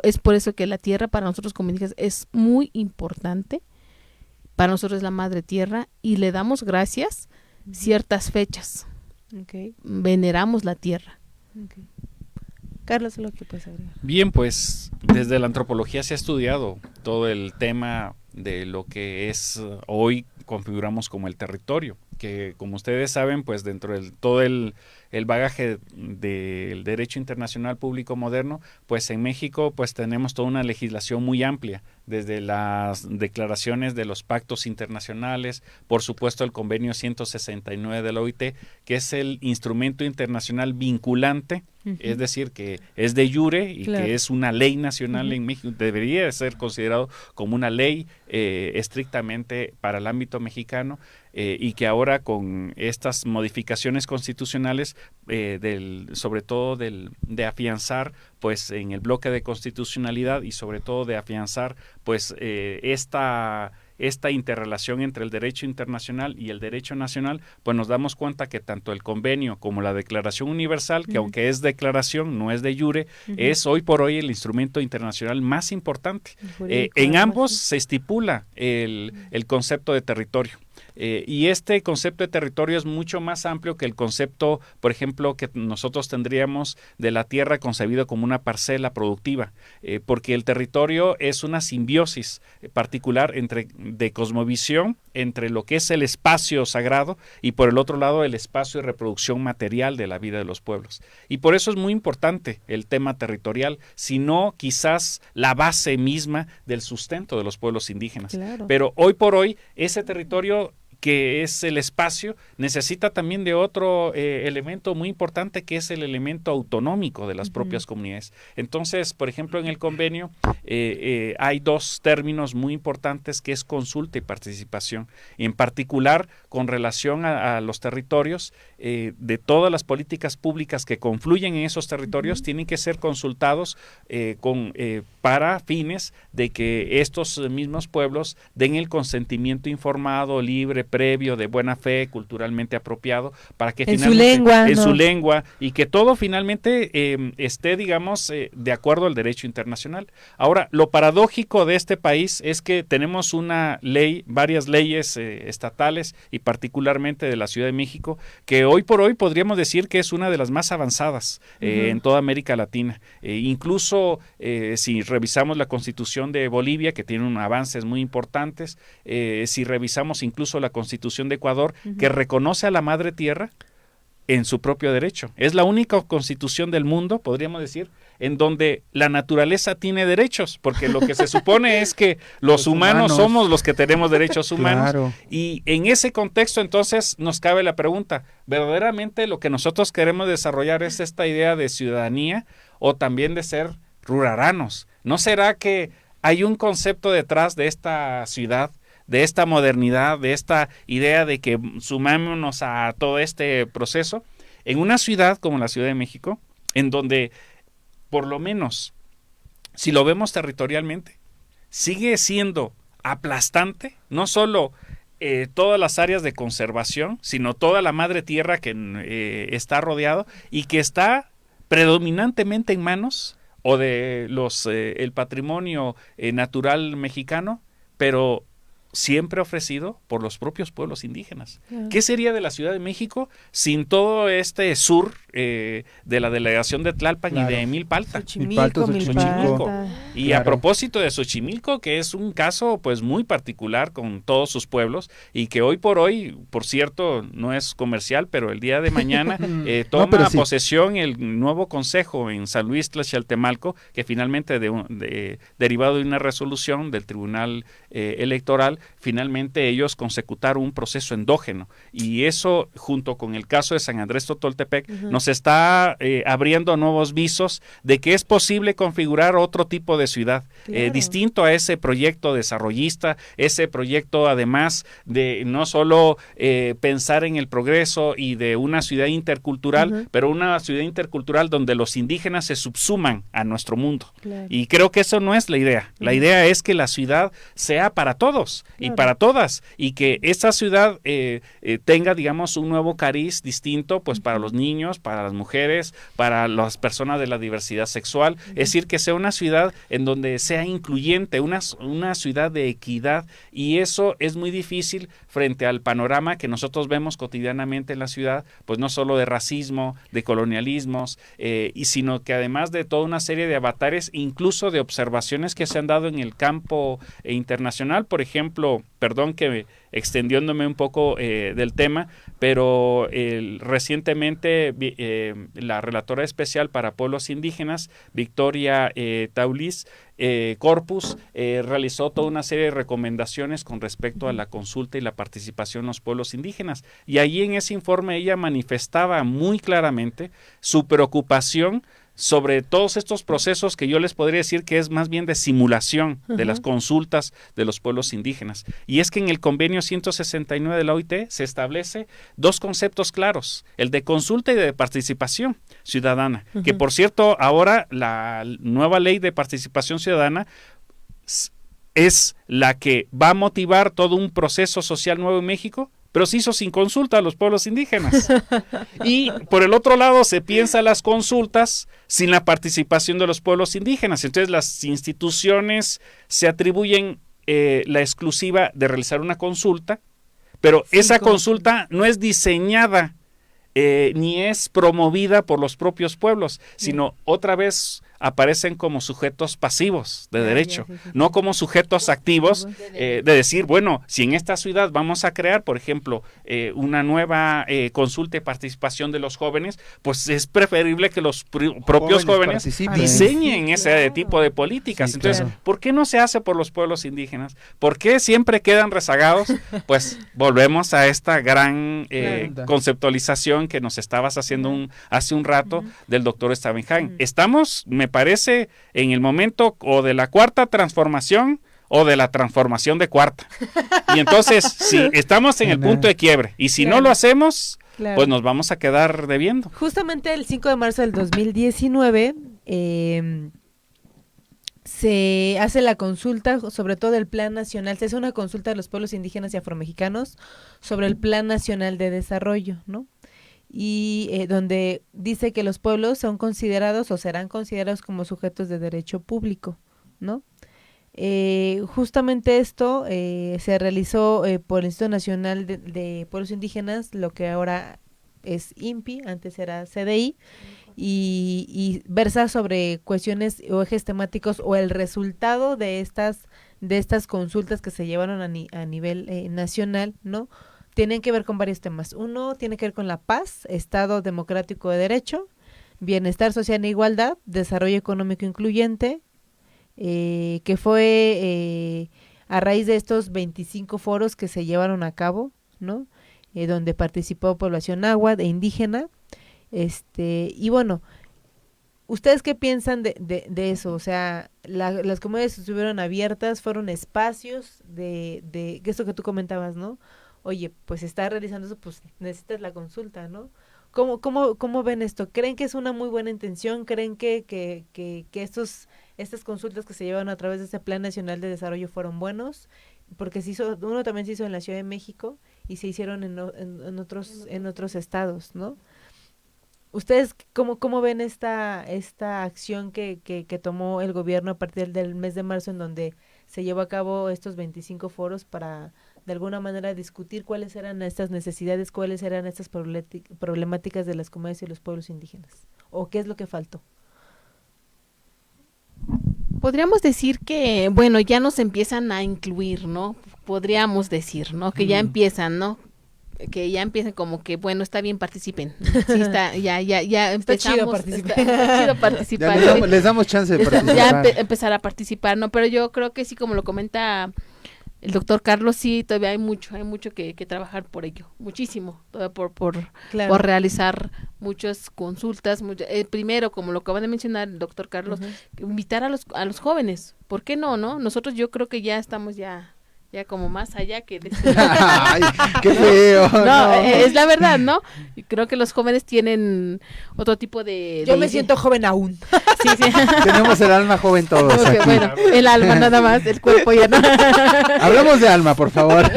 Es por eso que la tierra para nosotros como indígenas es muy importante. Para nosotros es la madre tierra y le damos gracias ciertas fechas. Veneramos la tierra. Carlos, lo que puedes agregar. Bien, pues desde la antropología se ha estudiado todo el tema de lo que es hoy configuramos como el territorio, que como ustedes saben, pues dentro de todo el bagaje del derecho internacional público moderno, pues en México pues tenemos toda una legislación muy amplia, desde las declaraciones de los pactos internacionales, por supuesto el convenio 169 de la OIT, que es el instrumento internacional vinculante es decir, que es de jure y que es una ley nacional en México, debería ser considerado como una ley estrictamente para el ámbito mexicano, y que ahora con estas modificaciones constitucionales, sobre todo de afianzar pues en el bloque de constitucionalidad y sobre todo de afianzar pues esta interrelación entre el derecho internacional y el derecho nacional, pues nos damos cuenta que tanto el convenio como la Declaración Universal, que aunque es declaración, no es de jure, es hoy por hoy el instrumento internacional más importante. En ambos se estipula el concepto de territorio. Y este concepto de territorio es mucho más amplio que el concepto, por ejemplo, que nosotros tendríamos de la tierra concebido como una parcela productiva, porque el territorio es una simbiosis particular de cosmovisión entre lo que es el espacio sagrado y por el otro lado el espacio de reproducción material de la vida de los pueblos. Y por eso es muy importante el tema territorial, sino quizás la base misma del sustento de los pueblos indígenas. Claro. Pero hoy por hoy ese territorio que es el espacio, necesita también de otro elemento muy importante, que es el elemento autonómico de las propias comunidades. Entonces, por ejemplo, en el convenio hay dos términos muy importantes, que es consulta y participación. Y en particular, con relación a los territorios, de todas las políticas públicas que confluyen en esos territorios, tienen que ser consultados para fines de que estos mismos pueblos den el consentimiento informado, libre, previo, de buena fe, culturalmente apropiado, para que en finalmente su lengua y que todo finalmente esté, digamos, de acuerdo al derecho internacional. Ahora, lo paradójico de este país es que tenemos una ley, varias leyes estatales y particularmente de la Ciudad de México, que hoy por hoy podríamos decir que es una de las más avanzadas en toda América Latina. Incluso si revisamos la Constitución de Bolivia, que tiene unos avances muy importantes, si revisamos incluso la Constitución de Ecuador, que reconoce a la madre tierra en su propio derecho. Es la única constitución del mundo, podríamos decir, en donde la naturaleza tiene derechos, porque lo que se supone es que los humanos somos los que tenemos derechos humanos. Claro. Y en ese contexto entonces nos cabe la pregunta, ¿verdaderamente lo que nosotros queremos desarrollar es esta idea de ciudadanía o también de ser ruraranos? ¿No será que hay un concepto detrás de esta ciudad, de esta modernidad, de esta idea de que sumámonos a todo este proceso, en una ciudad como la Ciudad de México, en donde, por lo menos, si lo vemos territorialmente, sigue siendo aplastante, no solo todas las áreas de conservación, sino toda la madre tierra que está rodeado y que está predominantemente en manos o de el patrimonio natural mexicano, pero siempre ofrecido por los propios pueblos indígenas. ¿Qué sería de la Ciudad de México sin todo este sur de la delegación de Tlalpan y de Milpalta? Xochimilco. Y a propósito de Xochimilco, que es un caso pues muy particular con todos sus pueblos y que hoy por hoy, por cierto, no es comercial, pero el día de mañana toma posesión el nuevo consejo en San Luis Tlaxcaltemalco, que finalmente derivado de una resolución del Tribunal Electoral, finalmente ellos consecutaron un proceso endógeno, y eso junto con el caso de San Andrés Totoltepec nos está abriendo nuevos visos de que es posible configurar otro tipo de ciudad, distinto a ese proyecto desarrollista, ese proyecto además de no solo pensar en el progreso y de una ciudad intercultural, pero una ciudad intercultural donde los indígenas se subsuman a nuestro mundo. Y creo que eso no es la idea. La idea es que la ciudad sea para todos y para todas, y que esta ciudad tenga, digamos, un nuevo cariz distinto, pues para los niños, para las mujeres, para las personas de la diversidad sexual, es decir, que sea una ciudad en donde sea incluyente, una ciudad de equidad, y eso es muy difícil frente al panorama que nosotros vemos cotidianamente en la ciudad, pues no solo de racismo, de colonialismos, sino que además de toda una serie de avatares, incluso de observaciones que se han dado en el campo internacional. Por ejemplo, perdón que extendiéndome un poco del tema, pero recientemente la relatora especial para pueblos indígenas, Victoria Taulis, corpus realizó toda una serie de recomendaciones con respecto a la consulta y la participación en los pueblos indígenas. Y allí en ese informe ella manifestaba muy claramente su preocupación sobre todos estos procesos que yo les podría decir que es más bien de simulación de las consultas de los pueblos indígenas. Y es que en el convenio 169 de la OIT se establece dos conceptos claros, el de consulta y de participación ciudadana, que por cierto ahora la nueva ley de participación ciudadana es la que va a motivar todo un proceso social nuevo en México, pero se hizo sin consulta a los pueblos indígenas. Y por el otro lado se piensa las consultas sin la participación de los pueblos indígenas. Entonces las instituciones se atribuyen la exclusiva de realizar una consulta, pero esa consulta no es diseñada ni es promovida por los propios pueblos, sino otra vez aparecen como sujetos pasivos de derecho, no como sujetos activos de decir, bueno, si en esta ciudad vamos a crear, por ejemplo, una nueva consulta y participación de los jóvenes, pues es preferible que los propios jóvenes diseñen ese tipo de políticas. Entonces, ¿por qué no se hace por los pueblos indígenas? ¿Por qué siempre quedan rezagados? Pues volvemos a esta gran conceptualización que nos estabas haciendo hace un rato del doctor Stavenheim. Estamos, me parece, en el momento o de la cuarta transformación o de la transformación de cuarta. Y entonces, si estamos en el punto de quiebre y si no lo hacemos, pues nos vamos a quedar debiendo. Justamente el 5 de marzo del 2019 se hace la consulta, sobre todo el Plan Nacional, se hace una consulta de los pueblos indígenas y afromexicanos sobre el Plan Nacional de Desarrollo, ¿no? Y donde dice que los pueblos son considerados o serán considerados como sujetos de derecho público, ¿no? Justamente esto se realizó por el Instituto Nacional de Pueblos Indígenas, lo que ahora es INPI, antes era CDI, y versa sobre cuestiones o ejes temáticos o el resultado de estas consultas que se llevaron a nivel nacional, ¿no? Tienen que ver con varios temas. Uno tiene que ver con la paz, Estado democrático de derecho, bienestar social e igualdad, desarrollo económico incluyente, que fue a raíz de estos 25 foros que se llevaron a cabo, ¿no? Donde participó población náhuatl e indígena. Y bueno, ¿ustedes qué piensan de eso? O sea, las comunidades estuvieron abiertas, fueron espacios de esto que tú comentabas, ¿no? Oye, pues está realizando eso, pues necesitas la consulta, ¿no? ¿Cómo ven esto? ¿Creen que es una muy buena intención? ¿Creen que estas consultas que se llevan a través de este Plan Nacional de Desarrollo fueron buenos? Porque uno también se hizo en la Ciudad de México y se hicieron en otros estados, ¿no? ¿Ustedes cómo ven esta acción que tomó el gobierno a partir del mes de marzo, en donde se llevó a cabo estos 25 foros para de alguna manera discutir cuáles eran estas necesidades, cuáles eran estas problemáticas de las comunidades y los pueblos indígenas? ¿O qué es lo que faltó? Podríamos decir que, bueno, ya nos empiezan a incluir, ¿no? Podríamos decir, ¿no? Que ya empiezan, ¿no? Que ya empiecen como que, bueno, está bien, participen. Sí, ya empezamos. Está chido participar. Ya les damos chance de participar. Empezar a participar, ¿no? Pero yo creo que sí, como lo comenta el doctor Carlos, sí, todavía hay mucho que trabajar por ello, muchísimo, todavía por realizar muchas consultas, primero, como lo acaba de mencionar el doctor Carlos, invitar a los jóvenes, ¿por qué no? Nosotros yo creo que ya estamos ya como más allá que de ¡Ay, qué feo! No, es la verdad, ¿no? Y creo que los jóvenes tienen otro tipo de... Yo me siento joven aún. Sí. Tenemos el alma joven todos aquí. Bueno, el alma nada más, el cuerpo ya no. Hablamos de alma, por favor.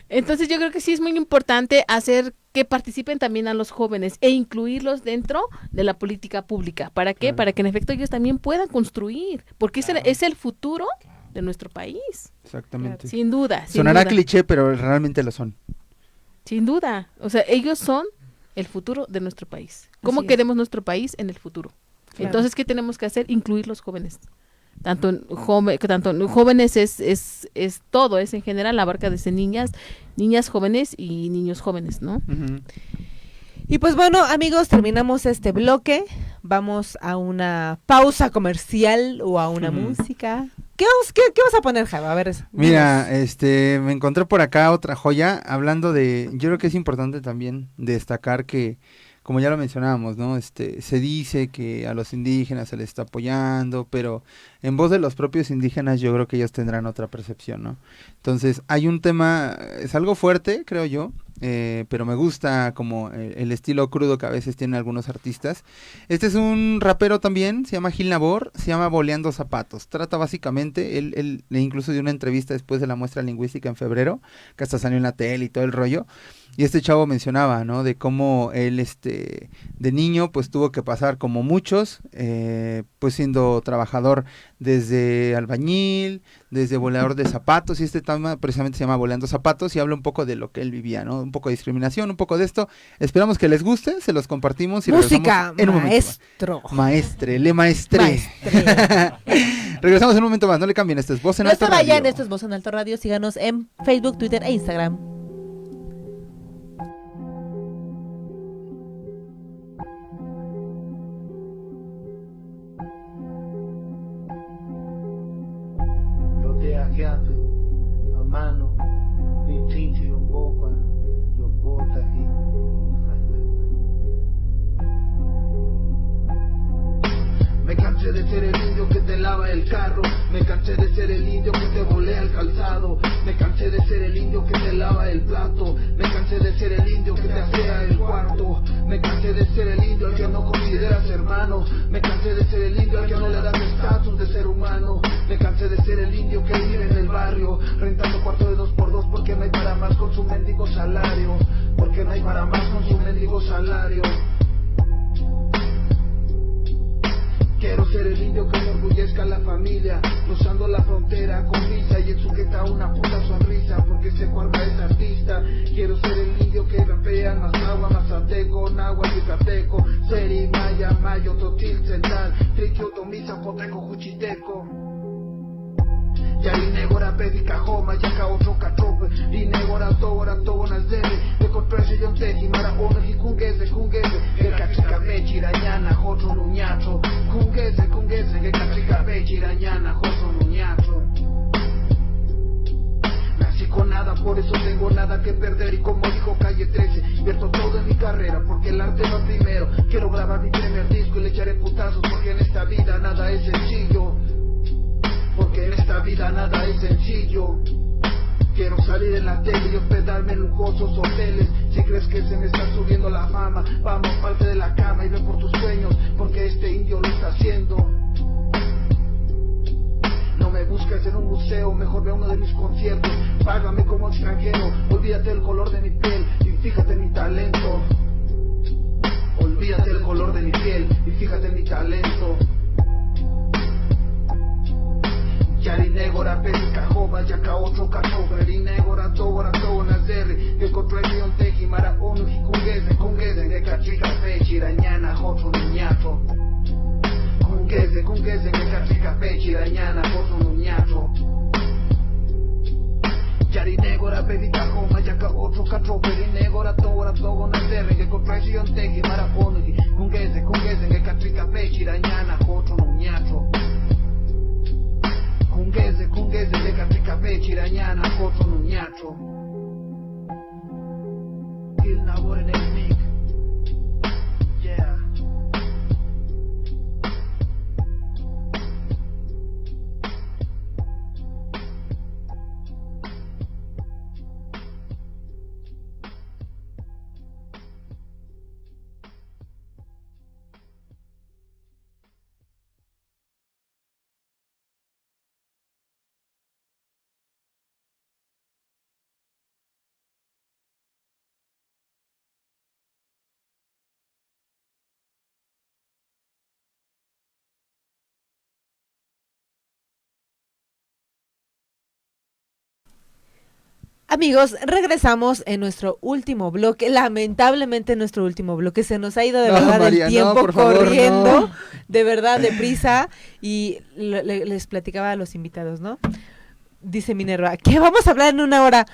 Entonces yo creo que sí es muy importante hacer que participen también a los jóvenes e incluirlos dentro de la política pública. ¿Para qué? Para que en efecto ellos también puedan construir, porque es el futuro de nuestro país. Exactamente. Sin duda. Sonará cliché, pero realmente lo son. Sin duda. O sea, ellos son el futuro de nuestro país. ¿Cómo queremos nuestro país en el futuro? Claro. Entonces, ¿qué tenemos que hacer? Incluir los jóvenes. Tanto jóvenes es todo, es en general, abarca desde niñas jóvenes y niños jóvenes, ¿no? Y pues bueno, amigos, terminamos este bloque. vamos a una pausa comercial o a una música. ¿Qué vas a poner, Java? A ver. Mira, me encontré por acá otra joya, hablando de, yo creo que es importante también destacar que, como ya lo mencionábamos, ¿no? Se dice que a los indígenas se les está apoyando, pero en voz de los propios indígenas yo creo que ellos tendrán otra percepción, ¿no? Entonces, hay un tema, es algo fuerte, creo yo, pero me gusta como el estilo crudo que a veces tienen algunos artistas. Este es un rapero también, se llama Gil Nabor, se llama Boleando Zapatos. Trata básicamente, él incluso dio una entrevista después de la muestra lingüística en febrero, que hasta salió en la tele y todo el rollo. Y este chavo mencionaba, ¿no? De cómo él, de niño, pues tuvo que pasar como muchos, pues siendo trabajador desde albañil, desde boleador de zapatos, y este tema precisamente se llama Boleando Zapatos y habla un poco de lo que él vivía, ¿no? Un poco de discriminación, un poco de esto. Esperamos que les guste, se los compartimos y música, en un maestro. Maestre, le maestré. Regresamos en un momento más, no le cambien, esto es Voz en Alto Radio. No se vayan, esto es Voz en Alto Radio, síganos en Facebook, Twitter e Instagram. A mano, mi tinta y un boca, yo bota aquí. Me cansé de ser el indio que te lava el carro, me cansé de ser el indio que te volea el calzado, me cansé de ser el indio que te lava el plato, me cansé de ser el indio que te asea el cuarto, me cansé de ser el indio al que no consideras hermano, me cansé de ser el indio al que no le das estatus de ser humano, me cansé de ser el indio que vive en el barrio, rentando cuarto de 2x2 porque no hay para más con su mendigo salario, porque no hay para más con su mendigo salario. Quiero ser el indio que enorgullezca a la familia, cruzando la frontera con visa y en su jeta una puta sonrisa, porque ese cuarta es artista. Quiero ser el indio que rapea más agua, mazateco, náhuatl, yucateco, seri, maya, mayo, totil, central, triquio, tomisa, poteco, juchiteco. Yarinegora pedika homa yaka otoka trope Inegora tora tona zere Eko trese yonteji mara ono hikungeze Eka chika mechi ranyana hoto nunyato Kungeze Eka chika mechi ranyana hoto nunyato. Nací con nada, por eso tengo nada que perder. Y como dijo Calle 13, invierto todo en mi carrera porque el arte va primero. Quiero grabar mi primer disco y le echaré putazos porque en esta vida nada es sencillo. Porque en esta vida nada es sencillo. Quiero salir en la tele y hospedarme en lujosos hoteles. Si crees que se me está subiendo la fama, vamos, parte de la cama y ve por tus sueños, porque este indio lo está haciendo. No me busques en un museo, mejor ve a uno de mis conciertos. Págame como extranjero, olvídate del color de mi piel y fíjate en mi talento. Olvídate del color de mi piel y fíjate en mi talento. Yarinegora pesca jova yaka otro kachoga Yarinegora tora nazeri Eko tresion teji mara onu hikungeze Ngeka chika pechi ranyana hoto nunyato Kungeze ngeka chika pechi ranyana hoto nunyato. Yarinegora pesca jova yaka otro kachoga Yarinegora tora nazeri Eko tresion teji mara onu hikungeze Ngeka chika pechi ranyana hoto nunyato. Kungeze leka tika pechi ranyana koto nunyato. Il lavoro del mic. Yeah. Amigos, regresamos en nuestro último bloque. Lamentablemente nuestro último bloque se nos ha ido de verdad María, el tiempo por corriendo, favor, de verdad deprisa. Y les platicaba a los invitados, ¿no? Dice Minerva, ¿qué vamos a hablar en una hora?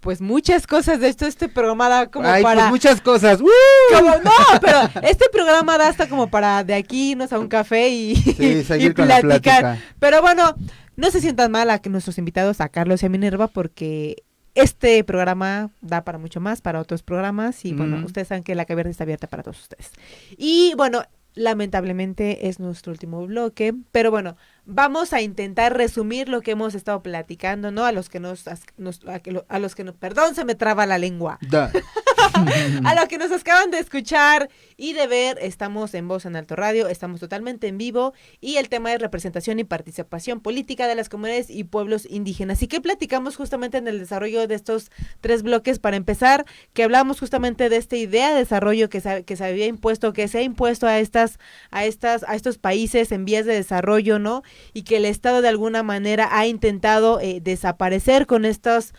pues muchas cosas de esto. Este programa da como Ay, para... pues muchas cosas. Como, no, pero este programa da hasta como para de aquí irnos a un café y, Sí, seguir y con la platicar. plática. Pero bueno, no se sientan mal a que nuestros invitados, a Carlos y a Minerva, porque este programa da para mucho más, para otros programas. Y bueno, ustedes saben que la caverna está abierta para todos ustedes. Y bueno, lamentablemente es nuestro último bloque, pero bueno, vamos a intentar resumir lo que hemos estado platicando, ¿no? A los que perdón, se me traba la lengua. A los que nos acaban de escuchar y de ver, estamos en Voz en Alto Radio, estamos totalmente en vivo y el tema es representación y participación política de las comunidades y pueblos indígenas. ¿Y qué platicamos justamente en el desarrollo de estos 3 bloques? Para empezar, que hablamos justamente de esta idea de desarrollo que se había impuesto, que se ha impuesto a estos países en vías de desarrollo, ¿no? Y que el Estado de alguna manera ha intentado desaparecer con estos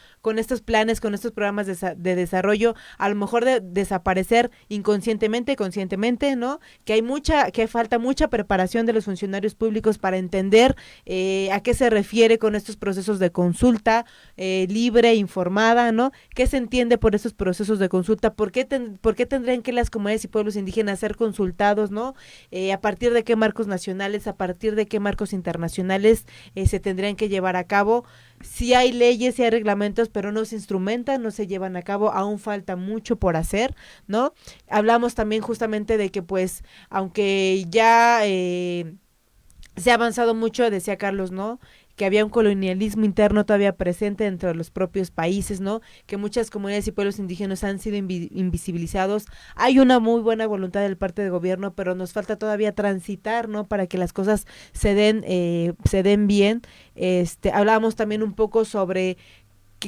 planes, con estos programas de desarrollo, a lo mejor de desaparecer inconscientemente, conscientemente, ¿no? Que falta mucha preparación de los funcionarios públicos para entender a qué se refiere con estos procesos de consulta libre, informada, ¿no? ¿Qué se entiende por esos procesos de consulta? ¿Por qué tendrían que las comunidades y pueblos indígenas ser consultados, ¿no? A partir de qué marcos nacionales, a partir de qué marcos internacionales se tendrían que llevar a cabo. Sí hay leyes, sí hay reglamentos, pero no se instrumentan, no se llevan a cabo, aún falta mucho por hacer, ¿no? Hablamos también justamente de que pues, aunque ya se ha avanzado mucho, decía Carlos, ¿no? Que había un colonialismo interno todavía presente dentro de los propios países, ¿no? Que muchas comunidades y pueblos indígenas han sido invisibilizados. Hay una muy buena voluntad del parte del gobierno, pero nos falta todavía transitar, ¿no? Para que las cosas se den bien. Hablábamos también un poco sobre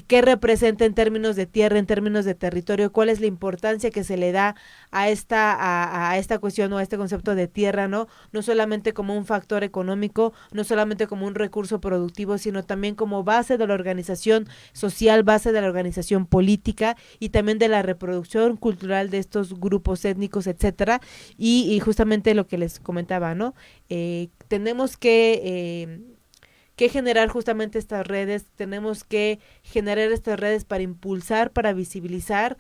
qué representa en términos de tierra, en términos de territorio, cuál es la importancia que se le da a esta cuestión o a este concepto de tierra, ¿no? No solamente como un factor económico, no solamente como un recurso productivo, sino también como base de la organización social, base de la organización política y también de la reproducción cultural de estos grupos étnicos, etcétera. Y justamente lo que les comentaba, ¿no? Tenemos que generar justamente estas redes, tenemos que generar estas redes para impulsar, para visibilizar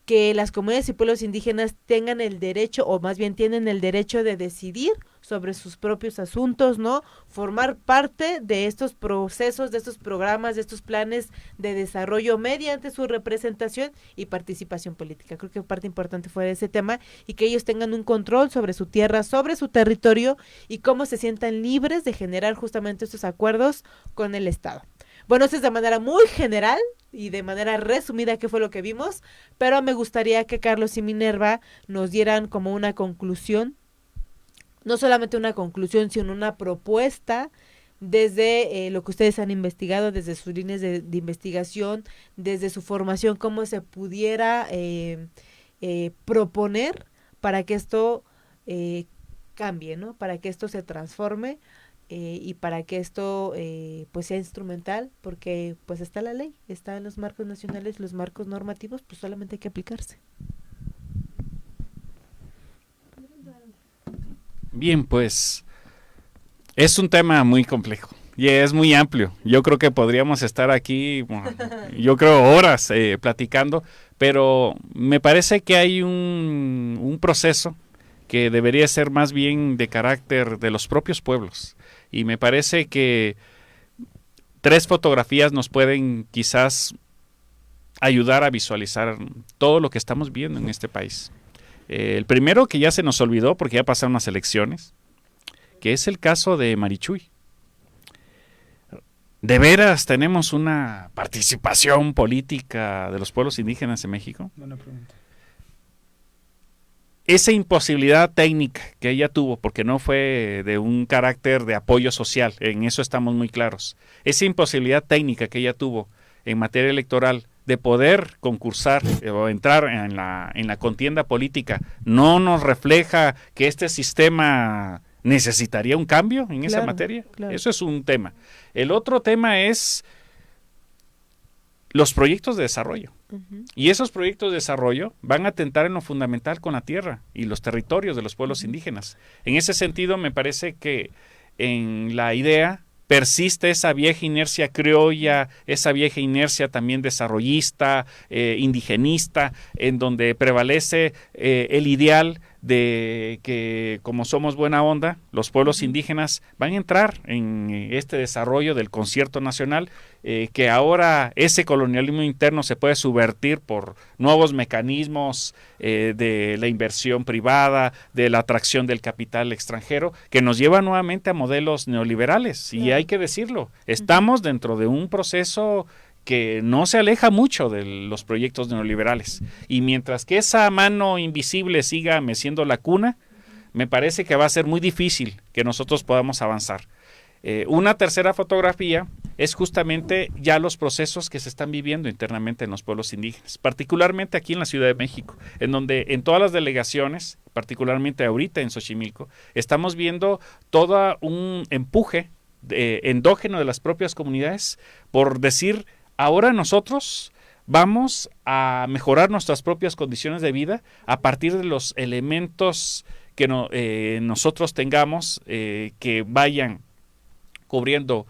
que las comunidades y pueblos indígenas tengan el derecho, o más bien tienen el derecho de decidir sobre sus propios asuntos, ¿no? Formar parte de estos procesos, de estos programas, de estos planes de desarrollo mediante su representación y participación política. Creo que parte importante fue ese tema y que ellos tengan un control sobre su tierra, sobre su territorio y cómo se sientan libres de generar justamente estos acuerdos con el Estado. Bueno, esto es de manera muy general y de manera resumida qué fue lo que vimos, pero me gustaría que Carlos y Minerva nos dieran como una conclusión, no solamente una conclusión, sino una propuesta desde lo que ustedes han investigado, desde sus líneas de investigación, desde su formación, cómo se pudiera proponer para que esto cambie, ¿no? Para que esto se transforme. Y para que esto pues sea instrumental, porque pues está la ley, está en los marcos nacionales, los marcos normativos, pues solamente hay que aplicarse. Bien, pues es un tema muy complejo y es muy amplio. Yo creo que podríamos estar aquí, yo creo, horas platicando, pero me parece que hay un proceso que debería ser más bien de carácter de los propios pueblos. Y me parece que 3 fotografías nos pueden quizás ayudar a visualizar todo lo que estamos viendo en este país. El primero, que ya se nos olvidó porque ya pasaron las elecciones, que es el caso de Marichuy. ¿De veras tenemos una participación política de los pueblos indígenas en México? Buena pregunta. Esa imposibilidad técnica que ella tuvo, porque no fue de un carácter de apoyo social, en eso estamos muy claros, esa imposibilidad técnica que ella tuvo en materia electoral de poder concursar o entrar en la contienda política, ¿no nos refleja que este sistema necesitaría un cambio en esa materia? Claro. Eso es un tema. El otro tema es los proyectos de desarrollo. Y esos proyectos de desarrollo van a atentar en lo fundamental con la tierra y los territorios de los pueblos indígenas. En ese sentido, me parece que en la idea persiste esa vieja inercia criolla, esa vieja inercia también desarrollista, indigenista, en donde prevalece el ideal de que como somos buena onda, los pueblos indígenas van a entrar en este desarrollo del concierto nacional, que ahora ese colonialismo interno se puede subvertir por nuevos mecanismos de la inversión privada, de la atracción del capital extranjero, que nos lleva nuevamente a modelos neoliberales, y hay que decirlo, estamos dentro de un proceso que no se aleja mucho de los proyectos neoliberales. Y mientras que esa mano invisible siga meciendo la cuna, me parece que va a ser muy difícil que nosotros podamos avanzar. Una tercera fotografía es justamente ya los procesos que se están viviendo internamente en los pueblos indígenas, particularmente aquí en la Ciudad de México, en donde en todas las delegaciones, particularmente ahorita en Xochimilco, estamos viendo todo un empuje endógeno de las propias comunidades por decir: ahora nosotros vamos a mejorar nuestras propias condiciones de vida a partir de los elementos que nosotros tengamos, que vayan cubriendo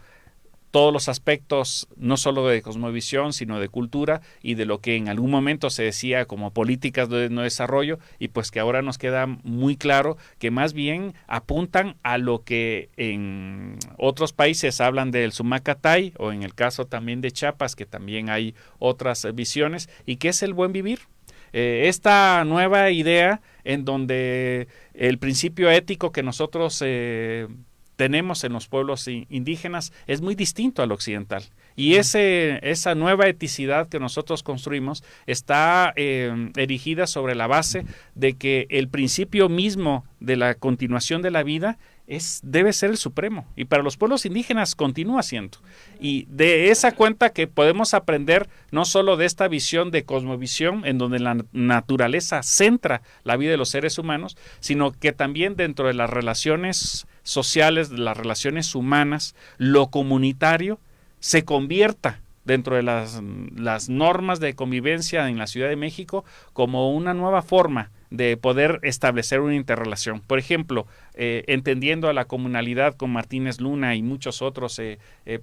todos los aspectos, no solo de cosmovisión, sino de cultura y de lo que en algún momento se decía como políticas de no desarrollo, y pues que ahora nos queda muy claro que más bien apuntan a lo que en otros países hablan del Sumacatay, o en el caso también de Chiapas, que también hay otras visiones, y que es el buen vivir. Esta nueva idea en donde el principio ético que nosotros tenemos en los pueblos indígenas es muy distinto al occidental, y esa nueva eticidad que nosotros construimos está erigida sobre la base de que el principio mismo de la continuación de la vida debe ser el supremo, y para los pueblos indígenas continúa siendo, y de esa cuenta que podemos aprender no solo de esta visión de cosmovisión en donde la naturaleza centra la vida de los seres humanos, sino que también dentro de las relaciones sociales, de las relaciones humanas, lo comunitario se convierta dentro de las normas de convivencia en la Ciudad de México como una nueva forma de poder establecer una interrelación. Por ejemplo, entendiendo a la comunalidad con Martínez Luna y muchos otros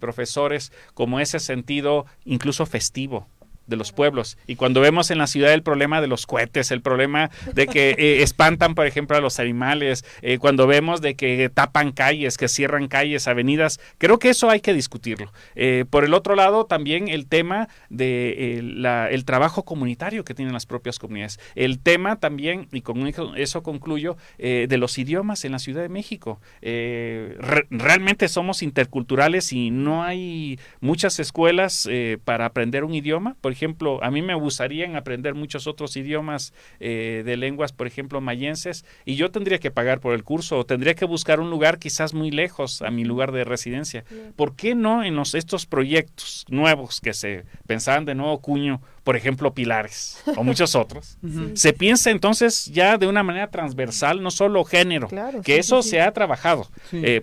profesores como ese sentido incluso festivo de los pueblos, y cuando vemos en la ciudad el problema de los cohetes, el problema de que espantan, por ejemplo, a los animales, cuando vemos de que tapan calles, que cierran calles, avenidas, creo que eso hay que discutirlo. Por el otro lado, también el tema de el trabajo comunitario que tienen las propias comunidades, el tema también, y con eso concluyo, de los idiomas en la Ciudad de México. Realmente somos interculturales y no hay muchas escuelas para aprender un idioma. Por ejemplo, a mí me gustaría aprender muchos otros idiomas de lenguas, por ejemplo, mayenses, y yo tendría que pagar por el curso, o tendría que buscar un lugar quizás muy lejos a mi lugar de residencia. ¿Por qué no en estos proyectos nuevos que se pensaban de nuevo cuño, por ejemplo, Pilares o muchos otros, se piensa entonces ya de una manera transversal, no solo género, que eso se ha trabajado?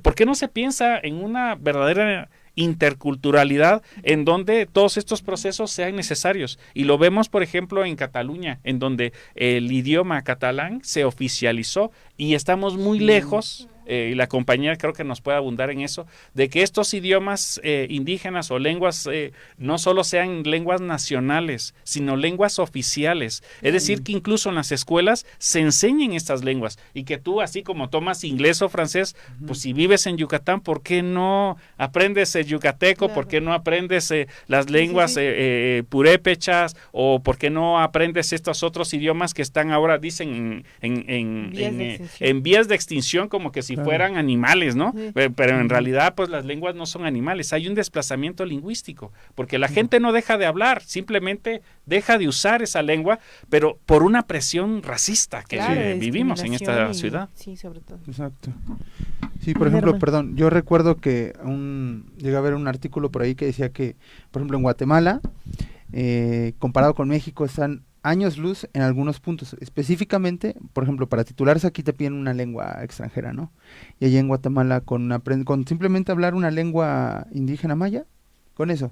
¿Por qué no se piensa en una verdadera interculturalidad en donde todos estos procesos sean necesarios? Y lo vemos, por ejemplo, en Cataluña, en donde el idioma catalán se oficializó, y estamos muy lejos, y la compañía creo que nos puede abundar en eso, de que estos idiomas indígenas o lenguas no solo sean lenguas nacionales, sino lenguas oficiales. Es decir, que incluso en las escuelas se enseñen estas lenguas, y que tú, así como tomas inglés o francés, pues si vives en Yucatán, ¿por qué no aprendes yucateco? ¿Por qué no aprendes las lenguas purépechas? ¿O por qué no aprendes estos otros idiomas que están ahora, dicen, en vías de extinción, como que si fueran animales, ¿no? Pero en realidad, pues las lenguas no son animales. Hay un desplazamiento lingüístico, porque la gente no deja de hablar, simplemente deja de usar esa lengua, pero por una presión racista que vivimos en esta ciudad. Sí, sobre todo. Exacto. Sí, por ejemplo, perdón, yo recuerdo que llegué a ver un artículo por ahí que decía que, por ejemplo, en Guatemala, comparado con México, están años luz en algunos puntos. Específicamente, por ejemplo, para titularse aquí te piden una lengua extranjera, ¿no? Y allí en Guatemala, con simplemente hablar una lengua indígena maya, con eso.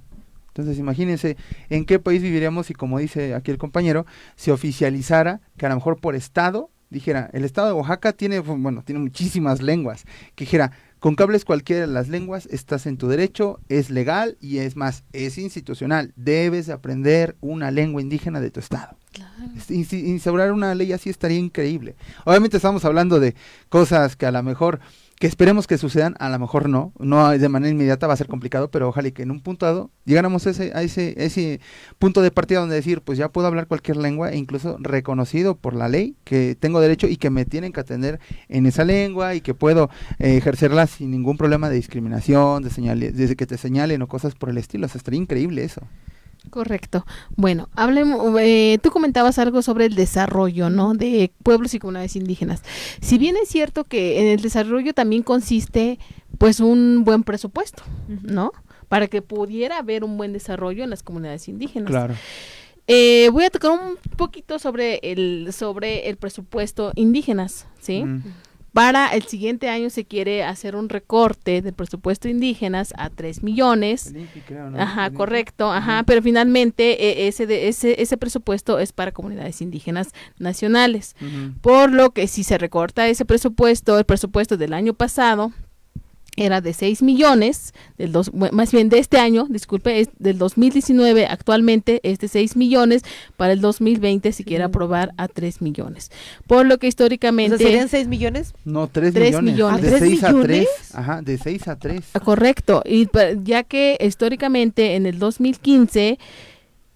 Entonces, imagínense en qué país viviríamos si, como dice aquí el compañero, se oficializara que a lo mejor por estado dijera, el estado de Oaxaca tiene muchísimas lenguas, que dijera, con que hables cualquiera de las lenguas, estás en tu derecho, es legal y es más, es institucional. Debes de aprender una lengua indígena de tu estado. Claro. Instaurar una ley así estaría increíble. Obviamente estamos hablando de cosas que a lo mejor, que esperemos que sucedan, a lo mejor no de manera inmediata, va a ser complicado, pero ojalá y que en un punto dado llegáramos a ese punto de partida donde decir, pues ya puedo hablar cualquier lengua e incluso reconocido por la ley que tengo derecho y que me tienen que atender en esa lengua y que puedo ejercerla sin ningún problema de discriminación, desde que te señalen o cosas por el estilo. O sea, estaría increíble eso. Correcto. Bueno, hablemos, tú comentabas algo sobre el desarrollo, ¿no? De pueblos y comunidades indígenas. Si bien es cierto que en el desarrollo también consiste, pues, un buen presupuesto, ¿no? Para que pudiera haber un buen desarrollo en las comunidades indígenas. Claro. Voy a tocar un poquito sobre el presupuesto indígenas, ¿sí? Para el siguiente año se quiere hacer un recorte del presupuesto indígenas a 3 millones. Creo, ¿no? Ajá, correcto, ajá, pero finalmente ese presupuesto es para comunidades indígenas nacionales. Por lo que si se recorta ese presupuesto, el presupuesto del año pasado era de 6 millones, más bien de este año, disculpe, es del 2019, actualmente es de 6 millones, para el 2020 se quiere aprobar a 3 millones. Por lo que históricamente... O sea, ¿serían 6 millones? No, 3 3 millones. millones. De ¿Ah, 6 a 3. 3 Ajá, de 6 a 3. Correcto, y ya que históricamente en el 2015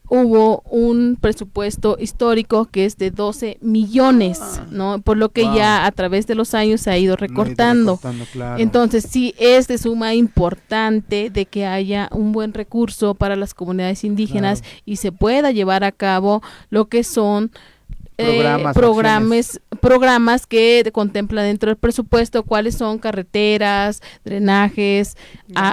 hubo un presupuesto histórico que es de 12 millones, ¿no? Por lo que ya a través de los años se ha ido recortando. Claro. Entonces sí es de suma importante de que haya un buen recurso para las comunidades indígenas y se pueda llevar a cabo lo que son programas que contempla dentro del presupuesto cuáles son carreteras, drenajes,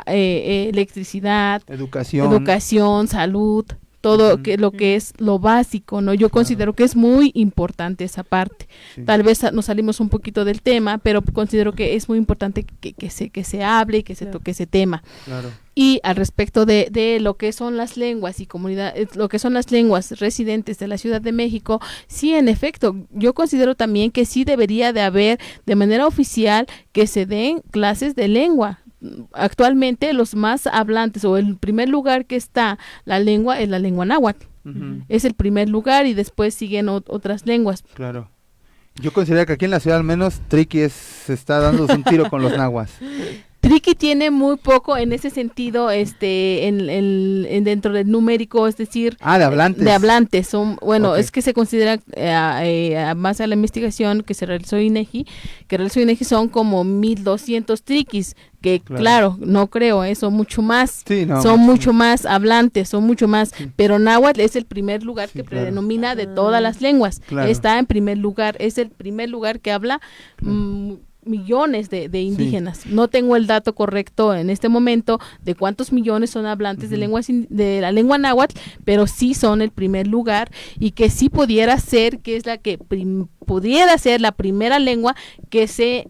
electricidad, educación, salud, todo lo que es lo básico, ¿no? Yo considero que es muy importante esa parte. Tal vez nos salimos un poquito del tema, pero considero que es muy importante que se hable y que se toque ese tema. Claro. Y al respecto de lo que son las lenguas y lo que son las lenguas residentes de la Ciudad de México, sí, en efecto, yo considero también que sí debería de haber de manera oficial que se den clases de lengua. Actualmente los más hablantes o el primer lugar que está la lengua es la lengua náhuatl. Es el primer lugar y después siguen otras lenguas. Claro. Yo considero que aquí en la ciudad al menos Triqui se está dando un tiro con los náhuatl. Triqui tiene muy poco en ese sentido, dentro del numérico, es decir, de hablantes. De hablantes, es que se considera, más a la investigación que se realizó INEGI, son como 1,200 triquis, que claro, no creo, son mucho más, son mucho más hablantes, son mucho más, pero náhuatl es el primer lugar que predomina de todas las lenguas, está en primer lugar, es el primer lugar que habla millones de indígenas. No tengo el dato correcto en este momento de cuántos millones son hablantes de la lengua náhuatl, pero sí son el primer lugar y que sí pudiera ser que es la que pudiera ser la primera lengua que se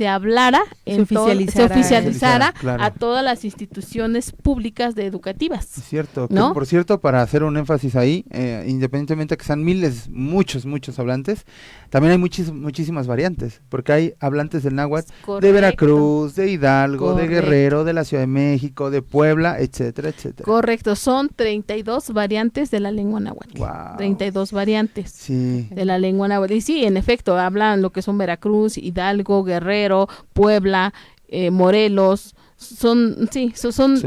hablara, se oficializara a todas las instituciones públicas educativas. Es cierto, ¿no? Que, por cierto, para hacer un énfasis ahí, independientemente de que sean muchos hablantes, también hay muchísimas variantes, porque hay hablantes del náhuatl de Veracruz, de Hidalgo, de Guerrero, de la Ciudad de México, de Puebla, etcétera, etcétera. Correcto, son 32 variantes de la lengua náhuatl. Wow. 32 variantes de la lengua náhuatl. Y sí, en efecto, hablan lo que son Veracruz, Hidalgo, Guerrero, Puebla, Morelos, son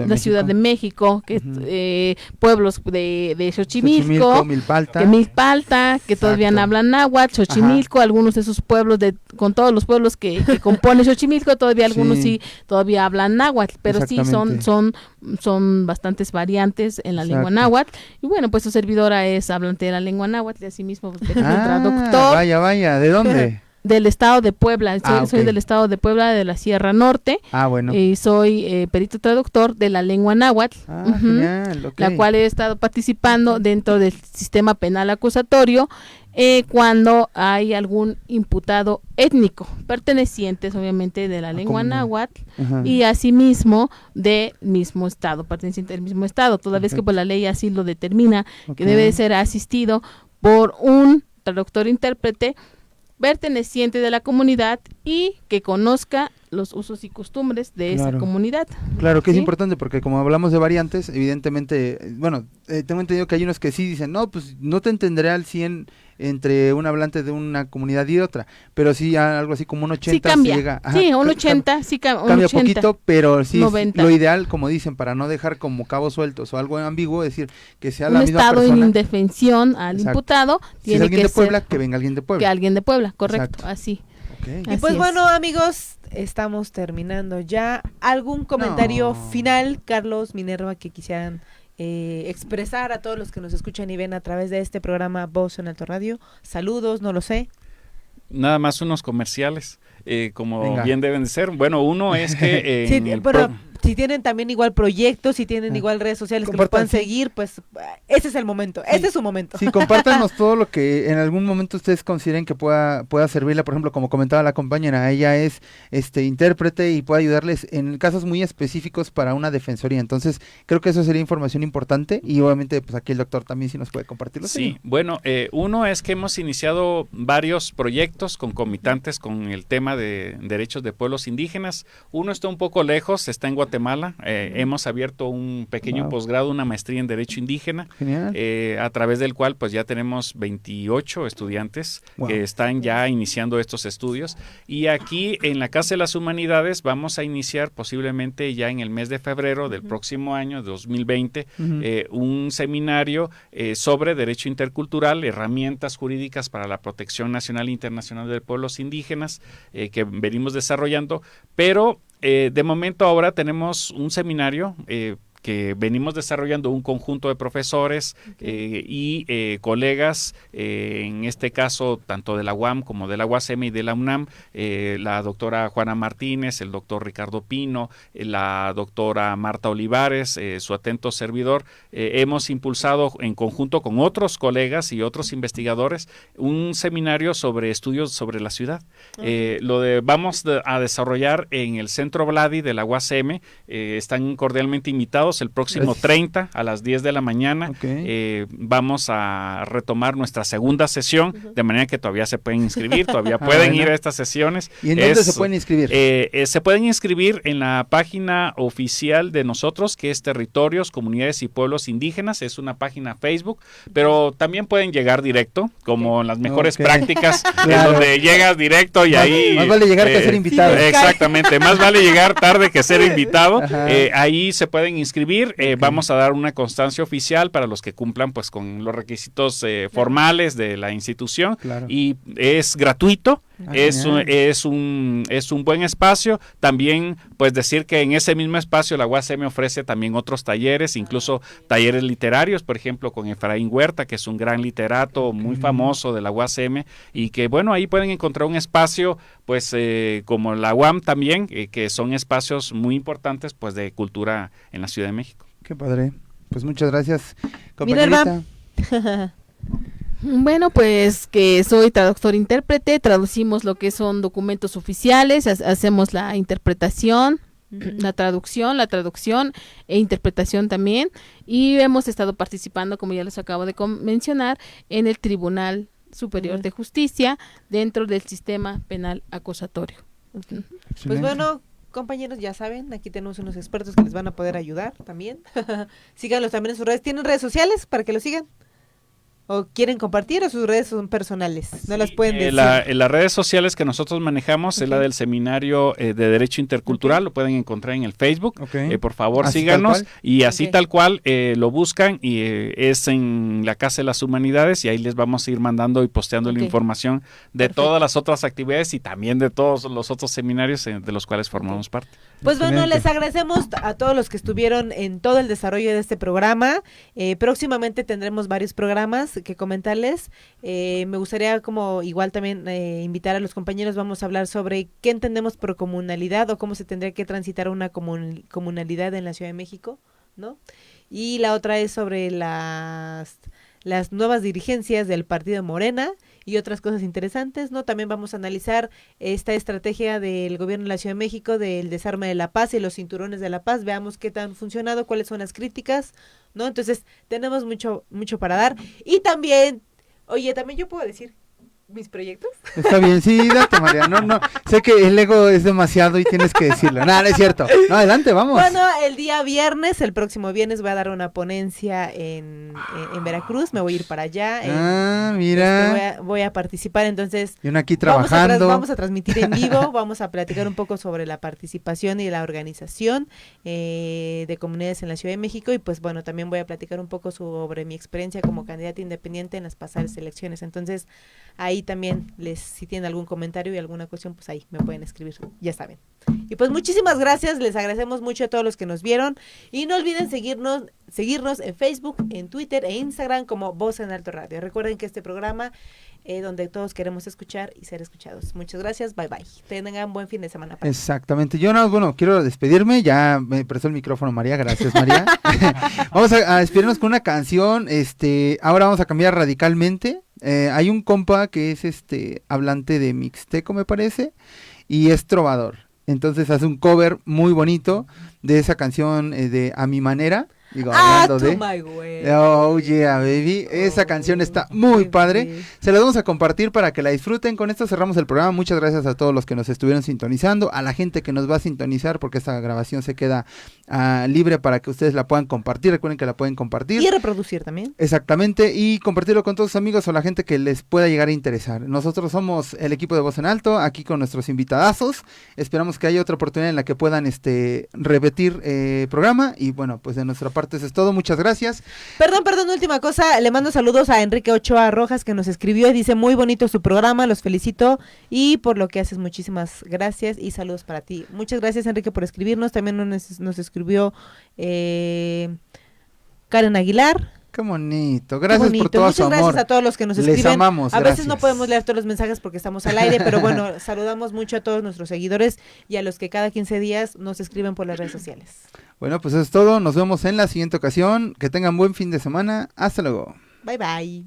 la Ciudad de México, que pueblos de Xochimilco, Milpalta, que todavía hablan náhuatl, Xochimilco, algunos de esos pueblos con todos los pueblos que componen Xochimilco, todavía algunos todavía hablan náhuatl, pero sí son bastantes variantes en la lengua náhuatl. Y bueno, pues su servidora es hablante de la lengua náhuatl y asimismo traductor. Vaya, ¿de dónde? Del estado de Puebla, soy del estado de Puebla, de la Sierra Norte, y soy perito traductor de la lengua náhuatl, genial, la cual he estado participando dentro del sistema penal acusatorio cuando hay algún imputado étnico, pertenecientes obviamente de la lengua náhuatl y asimismo del mismo estado, perteneciente del mismo estado, toda vez que por la ley así lo determina, que debe de ser asistido por un traductor intérprete perteneciente de la comunidad y que conozca los usos y costumbres de esa comunidad. Claro que es ¿Sí? importante porque como hablamos de variantes, evidentemente, bueno, tengo entendido que hay unos que sí dicen, no, pues no te entenderé al 100 entre un hablante de una comunidad y otra, pero sí algo así como un 80 Sí cambia, se llega, sí, un 80, sí un cambia 80, poquito, pero sí 90. lo ideal, como dicen, para no dejar como cabos sueltos o algo ambiguo, es decir, que sea Un la misma estado persona. en indefensión al Exacto. imputado Si es tiene alguien que de Puebla, ser que venga alguien de Puebla. que alguien de Puebla, correcto, Exacto. así. Ok. Y Así pues es. bueno, amigos, estamos terminando ya. ¿Algún comentario No. final, Carlos, Minerva, que quisieran expresar a todos los que nos escuchan y ven a través de este programa Voz en Alto Radio? Saludos, no lo sé. Nada más unos comerciales, como Venga. bien deben de ser. Bueno, uno es que Sí, en el pero si tienen también igual proyectos, si tienen igual redes sociales que los Compartan, puedan sí. seguir, pues ese es el momento, este es su momento. Sí, compártanos todo lo que en algún momento ustedes consideren que pueda servirle. Por ejemplo, como comentaba la compañera, ella es intérprete y puede ayudarles en casos muy específicos para una defensoría. Entonces, creo que eso sería información importante y obviamente pues aquí el doctor también sí nos puede compartirlo. Sí, bueno, uno es que hemos iniciado varios proyectos concomitantes con el tema de derechos de pueblos indígenas. Uno está un poco lejos, está en Guatemala. Hemos abierto un pequeño posgrado, una maestría en Derecho Indígena, Genial. a través del cual pues ya tenemos 28 estudiantes Wow. que están ya iniciando estos estudios. Y aquí en la Casa de las Humanidades vamos a iniciar posiblemente ya en el mes de febrero del próximo año, 2020, un seminario sobre Derecho Intercultural, herramientas jurídicas para la protección nacional e internacional de pueblos indígenas, que venimos desarrollando, pero de momento ahora tenemos un seminario que venimos desarrollando un conjunto de profesores y colegas, en este caso tanto de la UAM como de la UASM y de la UNAM, la doctora Juana Martínez, el doctor Ricardo Pino, la doctora Marta Olivares, su atento servidor. Hemos impulsado en conjunto con otros colegas y otros investigadores un seminario sobre estudios sobre la ciudad. Vamos a desarrollar en el Centro Vladi de la UASM. Están cordialmente invitados el próximo 30 a las 10 de la mañana. Okay. Vamos a retomar nuestra segunda sesión, de manera que todavía se pueden inscribir, todavía pueden ir a estas sesiones. ¿Y en dónde se pueden inscribir? Se pueden inscribir en la página oficial de nosotros, que es Territorios, Comunidades y Pueblos Indígenas. Es una página Facebook, pero también pueden llegar directo, como en las mejores prácticas, Claro. en donde llegas directo y ahí... Más vale llegar que ser invitado. Exactamente, más vale llegar tarde que ser invitado. Ajá. Ahí se pueden inscribir. Vamos a dar una constancia oficial para los que cumplan pues con los requisitos formales de la institución. Claro. Y es gratuito. Es genial. un buen espacio. También pues decir que en ese mismo espacio la UASM ofrece también otros talleres, incluso talleres literarios, por ejemplo con Efraín Huerta, que es un gran literato muy famoso de la UASM, y que bueno, ahí pueden encontrar un espacio pues como la UAM también, que son espacios muy importantes pues de cultura en la Ciudad de México. Qué padre. Pues muchas gracias, compañerita. Bueno, pues que soy traductor intérprete, traducimos lo que son documentos oficiales, hacemos la interpretación, la traducción e interpretación también, y hemos estado participando, como ya les acabo de mencionar, en el Tribunal Superior de Justicia dentro del sistema penal acusatorio. Pues bueno, compañeros, ya saben, aquí tenemos unos expertos que les van a poder ayudar también. Síganlos también en sus redes. ¿Tienen redes sociales para que los sigan? ¿O quieren compartir o sus redes son personales? No las pueden decir. Las redes sociales que nosotros manejamos es la del Seminario de Derecho Intercultural. Lo pueden encontrar en el Facebook. Por favor, Así síganos. tal cual. Y así tal cual lo buscan y es en la Casa de las Humanidades, y ahí les vamos a ir mandando y posteando la información de todas las otras actividades y también de todos los otros seminarios de los cuales formamos parte. Pues bueno, les agradecemos a todos los que estuvieron en todo el desarrollo de este programa. Próximamente tendremos varios programas que comentarles. Me gustaría como igual también invitar a los compañeros. Vamos a hablar sobre qué entendemos por comunalidad o cómo se tendría que transitar una comunalidad en la Ciudad de México, ¿no? Y la otra es sobre las nuevas dirigencias del partido Morena y otras cosas interesantes, ¿no? También vamos a analizar esta estrategia del gobierno de la Ciudad de México del desarme de la paz y los cinturones de la paz. Veamos qué tan funcionado, cuáles son las críticas, ¿no? Entonces, tenemos mucho para dar. Y también, oye, también yo puedo decir, ¿Mis proyectos? Está bien, sí, date, María. No, sé que el ego es demasiado y tienes que decirlo. No es cierto. No, adelante, vamos. Bueno, el día viernes, el próximo viernes, voy a dar una ponencia en Veracruz. Me voy a ir para allá. Mira. Voy a participar, entonces. Y uno aquí trabajando. Vamos a transmitir en vivo, vamos a platicar un poco sobre la participación y la organización de comunidades en la Ciudad de México. Y pues bueno, también voy a platicar un poco sobre mi experiencia como candidata independiente en las pasadas elecciones. Entonces, ahí también si tienen algún comentario y alguna cuestión, pues ahí me pueden escribir, ya saben. Y pues muchísimas gracias, les agradecemos mucho a todos los que nos vieron y no olviden seguirnos en Facebook, en Twitter e Instagram como Voz en Alto Radio. Recuerden que este programa donde todos queremos escuchar y ser escuchados. Muchas gracias, bye bye. Tengan buen fin de semana. Exactamente. Yo quiero despedirme, ya me prestó el micrófono María, gracias María. Vamos a despedirnos con una canción, ahora vamos a cambiar radicalmente. Hay un compa que es hablante de mixteco, me parece, y es trovador. Entonces hace un cover muy bonito de esa canción de A Mi Manera. Hablando de Oh yeah baby, esa canción está muy padre, se la vamos a compartir para que la disfruten. Con esto cerramos el programa. Muchas gracias a todos los que nos estuvieron sintonizando, a la gente que nos va a sintonizar, porque esta grabación se queda libre para que ustedes la puedan compartir. Recuerden que la pueden compartir y reproducir también, exactamente, y compartirlo con todos sus amigos o la gente que les pueda llegar a interesar. Nosotros somos el equipo de Voz en Alto, aquí con nuestros invitadazos. Esperamos que haya otra oportunidad en la que puedan repetir programa, y bueno, pues de nuestra parte eso es todo, muchas gracias. Perdón, última cosa, le mando saludos a Enrique Ochoa Rojas, que nos escribió y dice: muy bonito su programa, los felicito y por lo que haces, muchísimas gracias y saludos para ti. Muchas gracias, Enrique, por escribirnos. También nos escribió Karen Aguilar. Qué bonito, gracias por todo su amor. Muchas gracias a todos los que nos escriben. Les amamos, gracias. Veces no podemos leer todos los mensajes porque estamos al aire, pero bueno, saludamos mucho a todos nuestros seguidores y a los que cada 15 días nos escriben por las redes sociales. Bueno, pues eso es todo, nos vemos en la siguiente ocasión, que tengan buen fin de semana, hasta luego. Bye bye.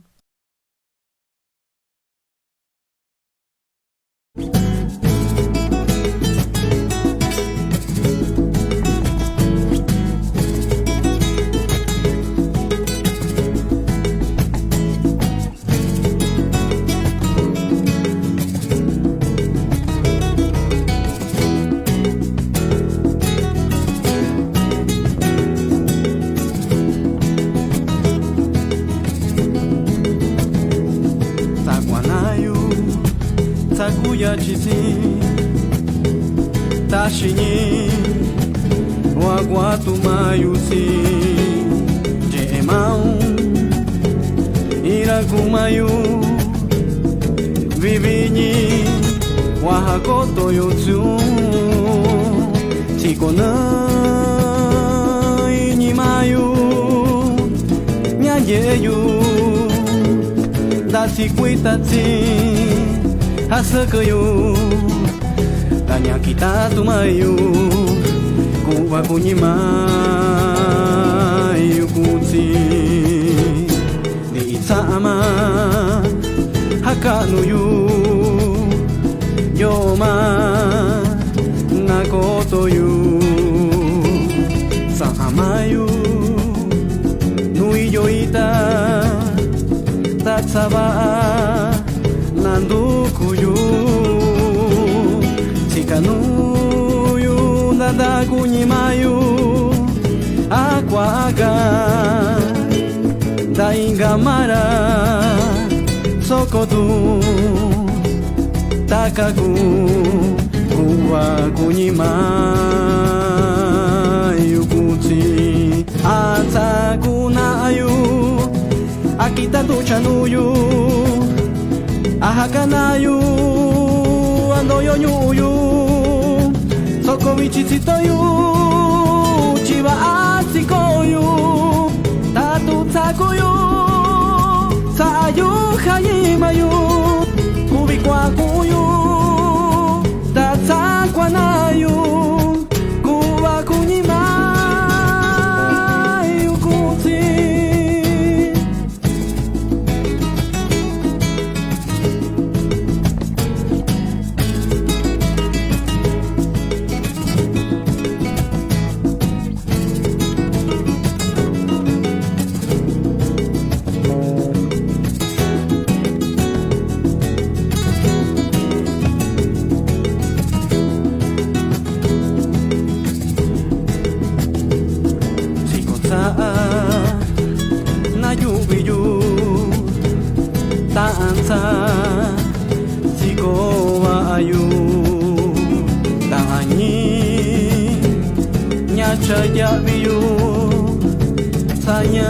Takuya chizi Tashini Waguatu mayusi Jeemau Irakumayu Vivini Wahakoto yotsu Chikona Inimayu Nyayeyu Dasikuitatsi Asakayo Tanya kita tumayo Kuwa kunyimayo kuti Di itama Hakanuyu Yoma Nakotoyu Saamayu Nui yoita Tatsaba Nandukuyu Chikanuyu Nadakunyimayu Aquaga Daingamara Sokotu Takaku Kuwa kunyimayu kuti Atakunayu Akita tuchanuyu Ahakanayu Andoyoyuyu Sokomichitsitoyu Chiba atsikoyu Tatu tsakuyu Sayu hayimayu Kubikwakuyu Tatsakwanayu Kuba kunyimayu kuti chaya biyu Tanya